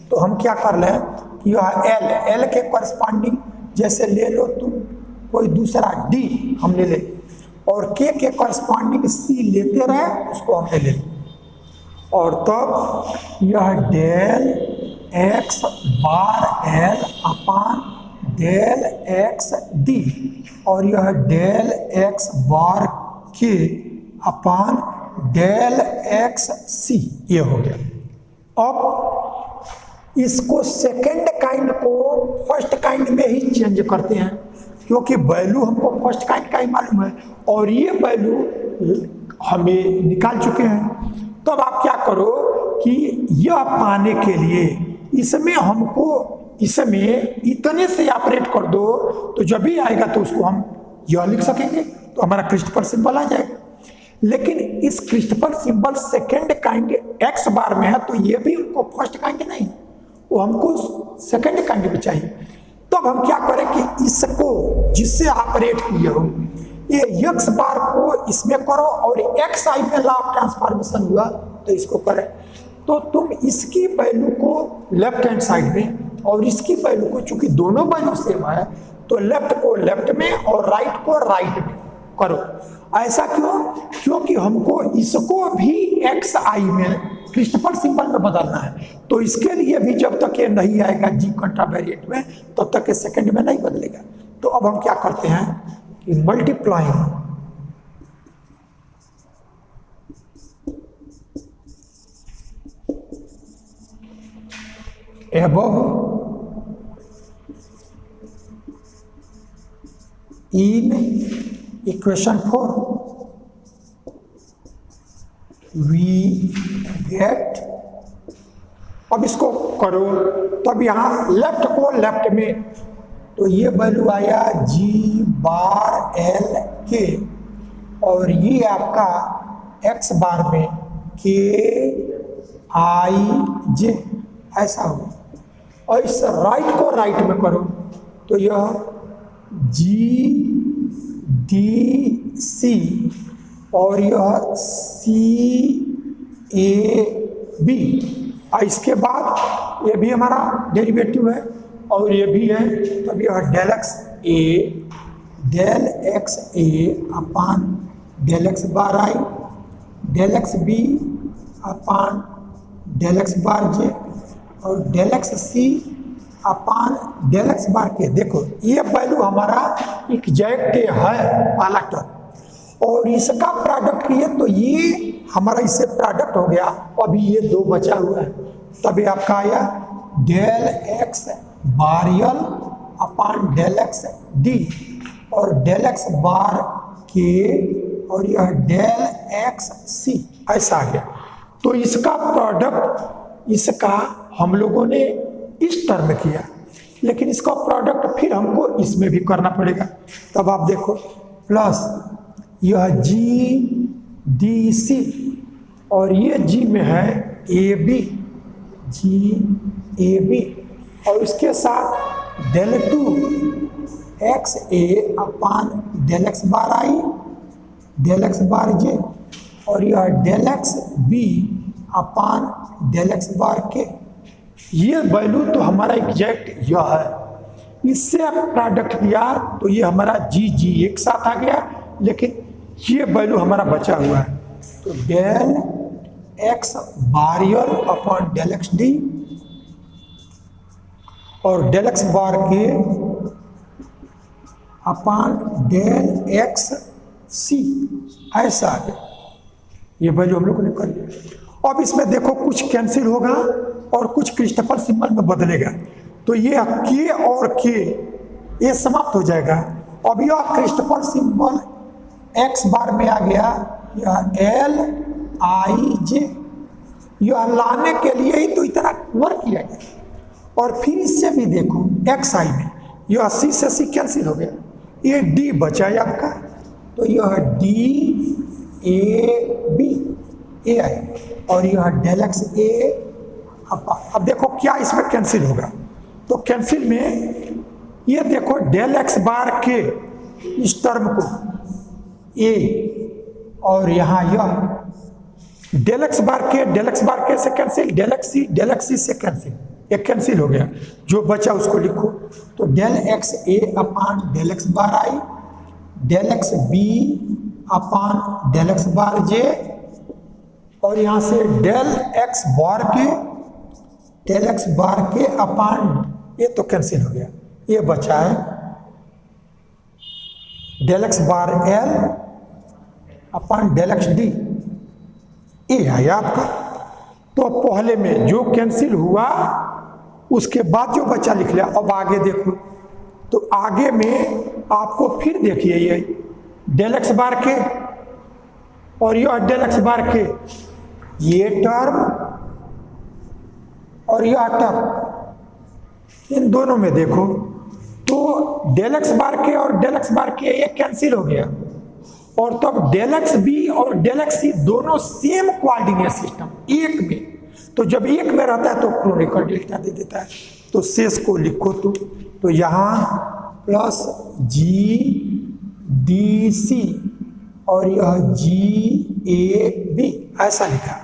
तो हम क्या कर लें कि यह एल के करस्पॉन्डिंग जैसे ले लो तुम कोई दूसरा डी हमने ले, और के करस्पॉन्डिंग सी लेते रहे उसको हमने ले लिया, और तब यह del x bar L upon del x D, और यह डेल एक्स बार के अपान डेल एक्स सी, ये हो गया। अब इसको सेकेंड काइंड को फर्स्ट काइंड में ही चेंज करते हैं, क्योंकि वैल्यू हमको फर्स्ट काइंड का ही मालूम है और ये वैल्यू हमें निकाल चुके हैं। तब आप क्या करो कि यह पाने के लिए इसमें हमको इसमें इतने से ऑपरेट कर दो, तो जब भी आएगा तो उसको हम यह लिख सकेंगे, तो हमारा क्रिस्टफल सिंबल आ जाएगा। लेकिन इस Christoffel symbol second kind X bar में है, तो ये भी हमको फर्स्ट काइंड नहीं, वो हमको सेकेंड काइंड भी चाहिए। तब हम क्या करें कि इसको जिससे ऑपरेट किए हो ये एक्स बार को इसमें करो और एक्स आई में ला ऑफ ट्रांसफॉर्मेशन हुआ तो इसको करें। तो तुम इसकी वैल्यू को लेफ्ट हैंड साइड में और इसकी वैल्यू को, चूंकि दोनों वैल्यू सेम है, तो लेफ्ट को लेफ्ट में और राइट को राइट में करो। ऐसा क्यों? क्योंकि हमको इसको भी एक्स आई में क्रिस्टफल सिंबल में बदलना है, तो इसके लिए भी जब तक ये नहीं आएगा जी कंट्रावेरिएट में तब तक ये सेकंड में नहीं बदलेगा। तो अब हम क्या करते हैं कि multiplying above in equation 4 we get, अब इसको करो तब यहाँ लेफ्ट को लेफ्ट में, तो ये वैल्यू आया जी बार एल के, और ये आपका एक्स बार में के आई जे ऐसा हो, और इस राइट को राइट में करो तो यह जी डी सी और यह सी ए बी, और इसके बाद ये भी हमारा डेरिवेटिव है और ये भी है, तब यह del x A upon del x bar I del x B upon del x bar J और del X C upon del x bar K. देखो ये वैल्यू हमारा एग्जैक्ट है वाला टर्म, और इसका प्रोडक्ट किए तो ये हमारा इससे प्रोडक्ट हो गया, अभी ये दो बचा हुआ है, तभी आपका आया del x bar L upon del x D, और डेल एक्स बार के और यह डेल एक्स सी, ऐसा आ गया। तो इसका प्रोडक्ट इसका हम लोगों ने इस टर्म में किया, लेकिन इसका प्रोडक्ट फिर हमको इसमें भी करना पड़ेगा। तब आप देखो प्लस यह जी डी सी, और ये जी में है A B, ji A B, और इसके साथ del two x A upon del x bar I, del x bar J, और यह del x B upon del x bar K. ये वैल्यू तो हमारा एग्जैक्ट यह है। इससे आप प्रोडक्ट किया तो ये हमारा जी जी एक साथ आ गया, लेकिन ये वैल्यू हमारा बचा हुआ है। तो डेल एक्स बार यल अपॉन डेल एक्स डी और डेल एक्स बार के अपॉन डेल एक्स सी, ऐसा आ गया। ये वैल्यू हम लोग ने कर लिया। अब इसमें देखो कुछ कैंसिल होगा और कुछ क्रिस्टोफर सिंबल में बदलेगा, तो ये के और के ये समाप्त हो जाएगा। अब यह क्रिस्टोफर सिंबल एक्स बार में आ गया, यह एल आई जे, यह लाने के लिए ही तो इतना वर्क किया गया। और फिर इससे भी देखो एक्स आई में यह सी से सी कैंसिल हो गया, ये डी बचा है आपका, तो यह डी ए बी ए आई, और यह डेल एक्स ए। अब देखो क्या इसमें कैंसिल होगा, तो कैंसिल में ये देखो डेल एक्स बार के इस टर्म को ए, और यहाँ यह डेल एक्स बार के से कैंसिल, डेल एक्स सी से कैंसिल, ये कैंसिल हो गया। जो बचा उसको लिखो, तो del x A upon del x bar I, del x B upon del x bar J, और यहाँ से डेल एक्स बार के अपान, ये तो कैंसिल हो गया। ये बचा है del x bar L upon del x D, ये है आपका। तो पहले में जो कैंसिल हुआ उसके बाद जो बचा लिख लिया। अब आगे देखो, तो आगे में आपको फिर देखिए ये डेल एक्स बार के और यह डेल एक्स बार के, ये टर्म और यह टर्म, इन दोनों में देखो तो डेल एक्स बार के और डेल एक्स बार के ये कैंसिल हो गया, और तब डेल एक्स बी और डेल एक्स सी दोनों सेम कोऑर्डिनेट सिस्टम एक में। तो जब एक में रहता है तो क्रोनिकल डेल्टा दे देता है। तो शेष को लिखो तो यहाँ प्लस जी डी सी और यह जी ए बी ऐसा लिखा,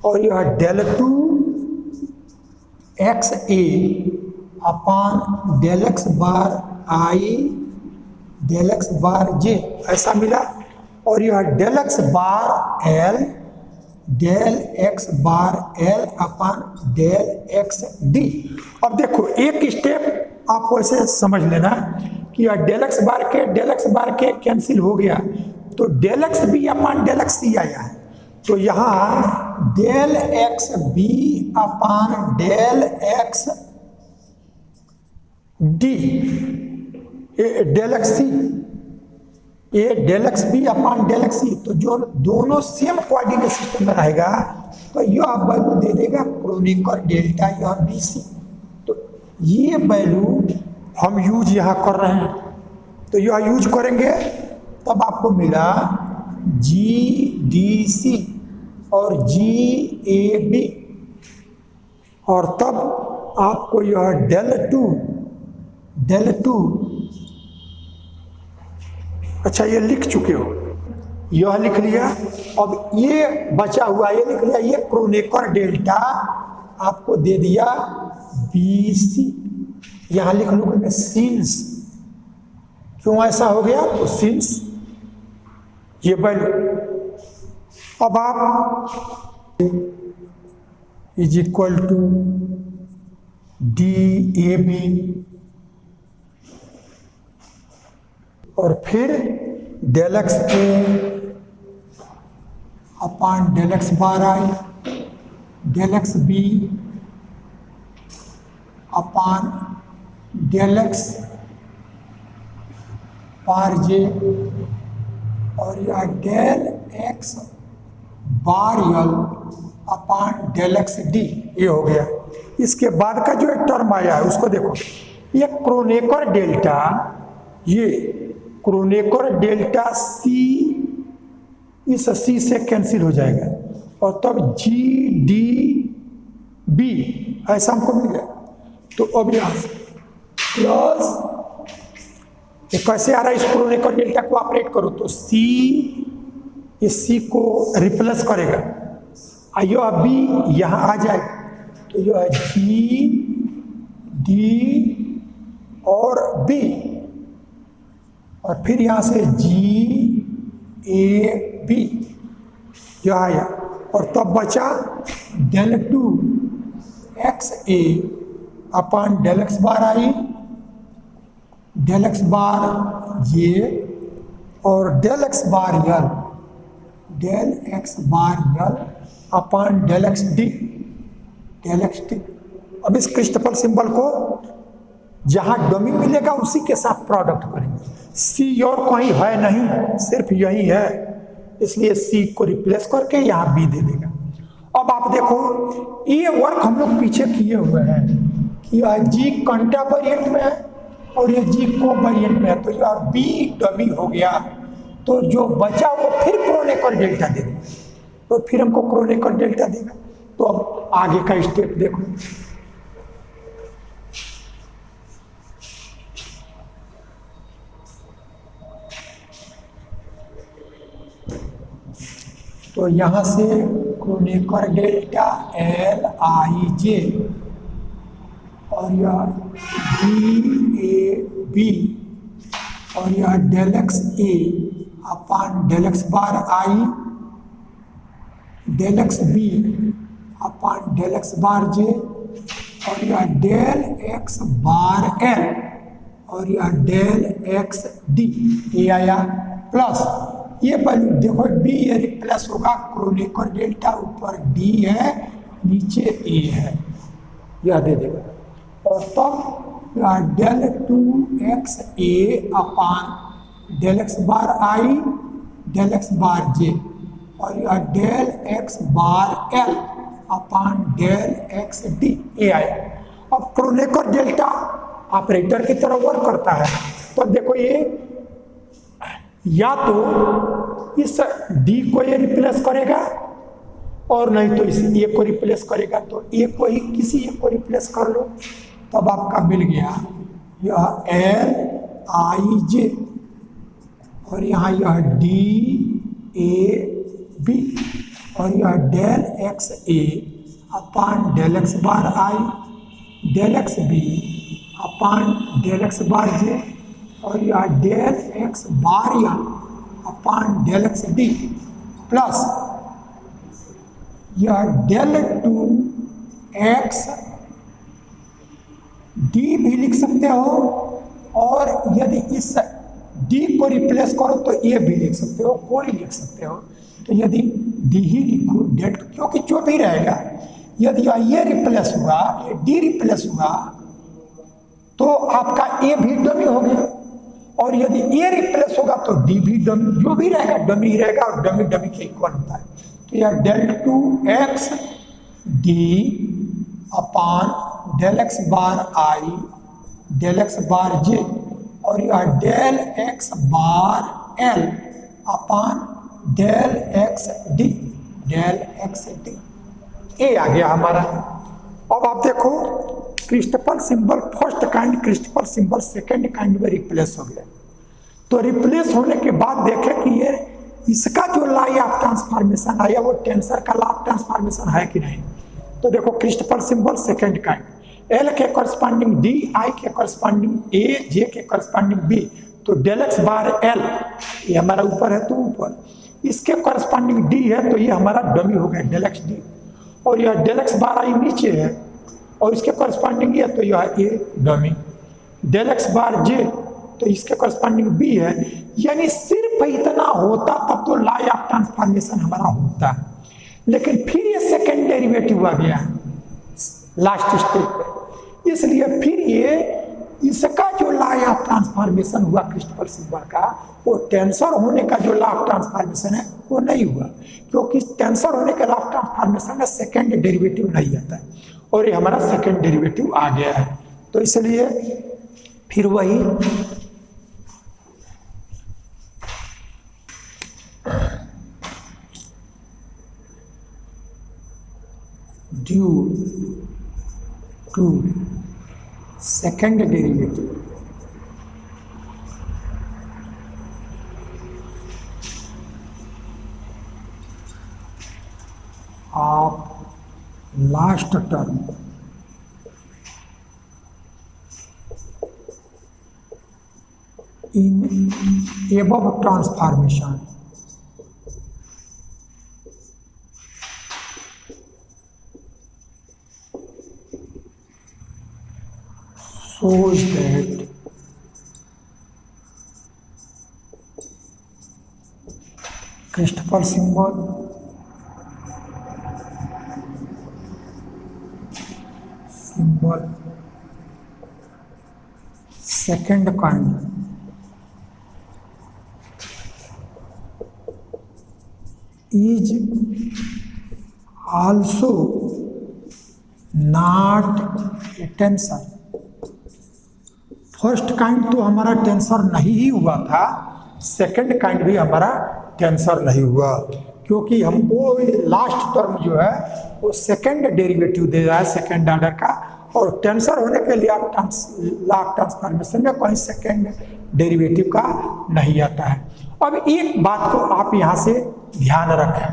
और यह del two x A upon del x bar I del x bar J ऐसा मिला, और यह del x bar L del x bar L upon del x D. अब देखो एक स्टेप आप वैसे समझ लेना कि यह डेल एक्स बार के कैंसिल हो गया, तो del x B upon del X C आया है। तो यहाँ del x B upon del x D, del X C, ये del x B upon del X C, तो जो दोनों सेम कोऑर्डिनेट सिस्टम में रहेगा तो यह वैल्यू दे देगा क्रोनिकर डेल्टा यह बी सी। तो ये वैल्यू हम यूज यहाँ कर रहे हैं, तो यह यूज करेंगे तब आपको मिला जी डी सी और जी ए बी, और तब आपको यह डेल टू, अच्छा ये लिख चुके हो, यह लिख लिया। अब ये बचा हुआ ये लिख लिया, ये क्रोनेकर डेल्टा आपको दे दिया बी सी। यहां लिख लो सिंस, क्यों ऐसा हो गया, तो सिंस ये वैल्यू। अब आप is equal to D A B, और फिर del x A upon del x bar I del x B upon del x bar J और यह del x bar L upon del x D, ये हो गया। इसके बाद का जो एक टर्म आया है उसको देखो, ये क्रोनेकर डेल्टा, ये क्रोनेकर डेल्टा सी इस सी से कैंसिल हो जाएगा और तब जी डी बी ऐसा हमको मिल गया। तो अब यहाँ प्लस ये कैसे आ रहा है, इस क्रोनेकर डेल्टा को ऑपरेट करो तो सी इस सी को रिप्लेस करेगा, यह बी यहाँ आ जाएगा तो यह जी डी और बी और फिर यहाँ से जी ए बी यह आया और तब बचा del two x A upon del x bar I, del x bar J और del x bar L, del x bar L upon del x D, del x D. अब इस क्रिस्टफल सिंबल को जहां डमी मिलेगा उसी के साथ product करेंगे। सी और कहीं है नहीं, सिर्फ यही है, इसलिए सी को रिप्लेस करके यहाँ बी दे देगा। अब आप देखो ये वर्क हम लोग पीछे किए हुए हैं कि यह जी कंटा वेरिएंट में है और ये जी को वेरिएंट में है, तो यह बी डमी हो गया, तो जो बचा वो फिर क्रोनेकर डेल्टा दे देगा, तो फिर हमको क्रोनेकर डेल्टा देगा। तो अब आगे का स्टेप देखो, तो यहाँ से Kronecker delta L I J और यह डी ए बी और यह del x A upon del x bar I, del x B upon del x bar J और यह डेल एक्स बार एल और यह डेल एक्स डी, ये आया प्लस ये वैल्यू देखो बी ये रिप्लेस होगा, क्रोनेकर डेल्टा ऊपर डी है नीचे ए है, यह दे देगा और तब del two x A upon del x bar I, del x bar J और यह del x bar L upon del x D, ए आया। अब क्रोनेकर डेल्टा ऑपरेटर की तरह वर्क करता है, तो देखो ये या तो इस डी को ये रिप्लेस करेगा और नहीं तो इस ए को रिप्लेस करेगा, तो ए को ही किसी एक को रिप्लेस कर लो, तब आपका मिल गया यह एल आई जे और यहाँ यह डी ए बी और यह del x A upon del x bar I, del x B upon del x bar J और यह डेल एक्स बार या upon del x D plus यह डेल टू एक्स डी भी लिख सकते हो और यदि इस डी को रिप्लेस करो तो ए भी लिख सकते हो, कोई लिख सकते हो। तो यदि डी ही लिखो डेल, क्योंकि जो भी रहेगा यदि ये रिप्लेस हुआ, ये डी रिप्लेस हुआ तो आपका ए भी डमी हो गया और यदि ए रिप्लेस होगा तो डी भी डमी, जो भी रहेगा डमी रहेगा और डमी डमी के इक्वल होता है। तो यह del two x D upon del x bar I, del x bar J और यह del x bar L upon del x D, del x D, ए आ गया हमारा। अब आप देखो Christoffel symbol first kind, Christoffel symbol second kind में रिप्लेस हो गया। तो रिप्लेस होने के बाद देखें कि ये इसका जो लाई ऑफ ट्रांसफॉर्मेशन आया वो टेंसर का ला ऑफ ट्रांसफॉर्मेशन है कि नहीं। तो देखो Christoffel symbol second kind, L के करस्पॉन्डिंग डी, आई के करस्पॉन्डिंग ए, जे के करस्पॉन्डिंग बी, तो डेल एक्स बार एल ये हमारा ऊपर है तो ऊपर, इसके करस्पॉन्डिंग डी है तो ये हमारा डमी हो गया डेल एक्स डी और यह डेल एक्स बार आई नीचे है और इसके करस्पॉन्डिंग है तो यह ए dummy, del x bar J तो इसके करस्पॉन्डिंग बी है। यानी सिर्फ इतना होता तब तो लाई ऑफ ट्रांसफॉर्मेशन हमारा होता, लेकिन फिर ये सेकेंड डेरिवेटिव आ गया लास्ट स्टेप पे, इसलिए फिर ये इसका जो लॉ ऑफ ट्रांसफॉर्मेशन हुआ क्रिस्टफर सिंबल का, वो टेंसर होने का जो लॉ ऑफ ट्रांसफॉर्मेशन है वो नहीं हुआ, क्योंकि टेंसर होने के लॉ ऑफ ट्रांसफॉर्मेशन में सेकेंड डेरिवेटिव नहीं आता है, और ये हमारा सेकेंड डेरिवेटिव आ गया है। तो इसलिए फिर वही due to second derivative of last term in above transformation shows that Christopher symbol second kind is also not a tensor। First kind तो हमारा टेंसर नहीं ही हुआ था, सेकंड काइंड भी हमारा टेंसर नहीं हुआ, क्योंकि हमको लास्ट टर्म जो है वो सेकंड डेरिवेटिव दे रहा है सेकंड ऑर्डर का, और टेंसर होने के लिए लॉ ट्रांसफॉर्मेशन में कोई सेकंड डेरिवेटिव का नहीं आता है। अब एक बात को आप यहाँ से ध्यान रखें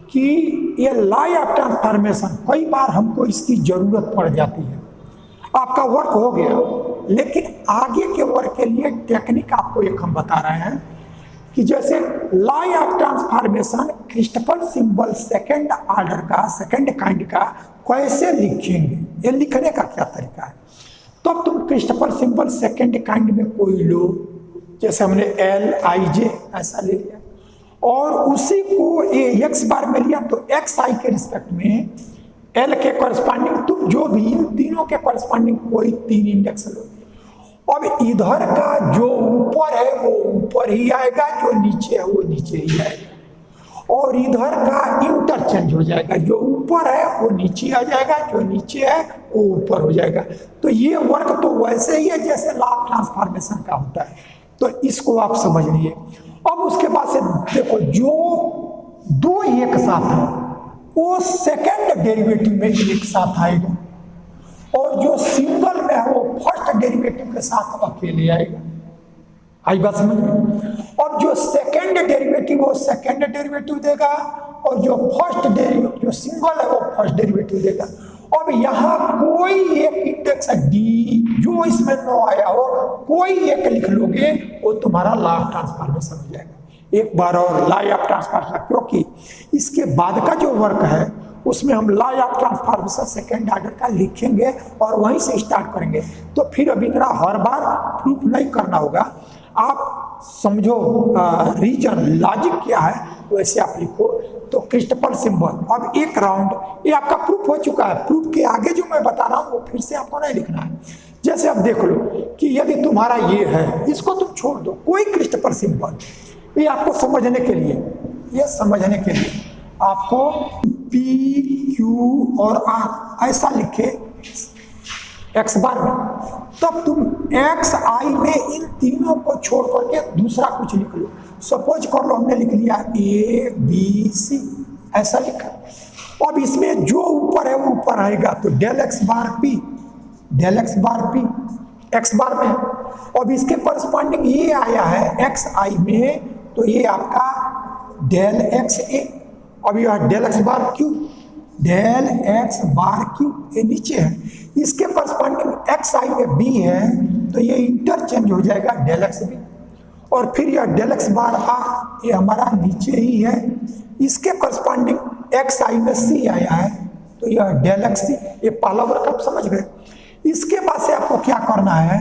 कि ये लॉ ऑफ ट्रांसफॉर्मेशन कई बार हमको इसकी जरूरत पड़ जाती है। आपका वर्क हो गया, लेकिन आगे के वर्क के लिए टेक्निक आपको एक हम बता रहे हैं कि जैसे law of transformation Christoffel symbol second order का सेकंड काइंड का कैसे लिखेंगे, ये लिखने का क्या तरीका है। तो अब तुम क्रिस्टफर सिंबल सेकंड काइंड में कोई लो, जैसे हमने LIJ ऐसा ले लिया, और उसी को एक्स बार में लिया, तो XI के रिस्पेक्ट में L के कॉरस्पॉन्डिंग तुम जो भी इन तीनों के कॉरस्पॉन्डिंग कोई तीन इंडेक्स लो। अब इधर का जो ऊपर है वो ऊपर ही आएगा, जो नीचे है वो नीचे ही आएगा, और इधर का इंटरचेंज हो जाएगा, जो ऊपर है वो नीचे आ जाएगा, जो नीचे है वो ऊपर हो जाएगा। तो ये वर्क तो वैसे ही है जैसे लॉ ऑफ ट्रांसफॉर्मेशन का होता है, तो इसको आप समझ लिए। अब उसके बाद से देखो, जो दो एक साथ है वो सेकंड डेरिवेटिव में एक साथ आएगा, और जो सिंगल में है वो फर्स्ट डेरिवेटिव के साथ अकेले आएगा। आई बात समझ में। और जो सेकंड डेरिवेटिव वो सेकंड डेरिवेटिव देगा, और जो फर्स्ट डेरिवेटिव जो सिंगल है वो फर्स्ट डेरिवेटिव देगा। अब यहाँ कोई एक इंडेक्स है D जो इसमें न आया हो, कोई एक लिख लोगे वो तुम्हारा लॉ ऑफ ट्रांसफॉर्मेशन हो जाएगा। एक बार और लॉ ऑफ ट्रांसफॉर्मेशन, क्योंकि इसके बाद का जो वर्क है उसमें हम law of transformation second order का लिखेंगे और वहीं से स्टार्ट करेंगे। तो फिर अभी तरह हर बार प्रूफ नहीं करना होगा, आप समझो रीजन लॉजिक क्या है वैसे आप लिखो। तो क्रिस्टफर सिंबल, अब एक राउंड ये आपका प्रूफ हो चुका है। प्रूफ के आगे जो मैं बता रहा हूँ वो फिर से आपको नहीं लिखना है। जैसे आप देख लो कि यदि तुम्हारा ये है, इसको तुम छोड़ दो, कोई क्रिस्टफर सिंबल, ये आपको समझने के लिए, ये समझने के लिए आपको P, Q और R ऐसा लिखे एक्स बार में, तब तुम XI में इन तीनों को छोड़ करके दूसरा कुछ लिख लो। सपोज कर लो हमने लिख लिया ABC ऐसा लिखा। अब इसमें जो ऊपर है वो ऊपर आएगा, तो डेल एक्स बार P एक्स बार में। अब इसके करस्पॉन्डिंग ये आया है XI में, तो ये आपका डेल XA। अब यह del x bar Q, del x bar Q ये नीचे है, इसके करस्पॉन्डिंग XI में B है, तो ये इंटरचेंज हो जाएगा डेल एक्स B। और फिर यह डेल एक्स बार R ये हमारा नीचे ही है, इसके करस्पॉन्डिंग XI में C आया है, तो यह डेल एक्स C। ये पहला वर्क आप समझ गए। इसके बाद से आपको क्या करना है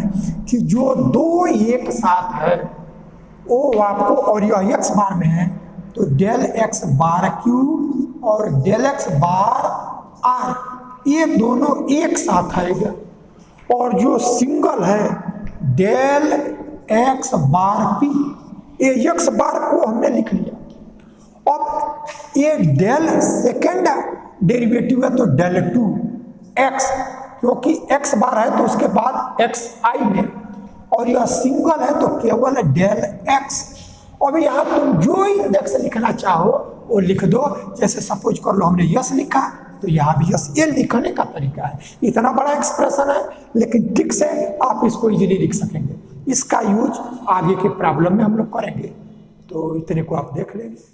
कि जो दो एक साथ है वो आपको, और यह एक्स बार में है, तो डेल एक्स बार Q और डेल एक्स बार R ये दोनों एक साथ आएगा। और जो सिंगल है डेल एक्स बार पी, ये एक्स बार को हमने लिख लिया। अब ये डेल सेकेंड डेरिवेटिव है तो डेल टू एक्स, क्योंकि एक्स बार है तो उसके बाद एक्स आई में, और यह सिंगल है तो केवल डेल एक्स। अब यहाँ तुम जो इंडेक्स लिखना चाहो वो लिख दो। जैसे सपोज कर लो हमने यस लिखा तो यहाँ भी यस, ये लिखने का तरीका है। इतना बड़ा एक्सप्रेशन है लेकिन ठीक से आप इसको इजीली लिख सकेंगे। इसका यूज आगे के प्रॉब्लम में हम लोग करेंगे, तो इतने को आप देख लेंगे।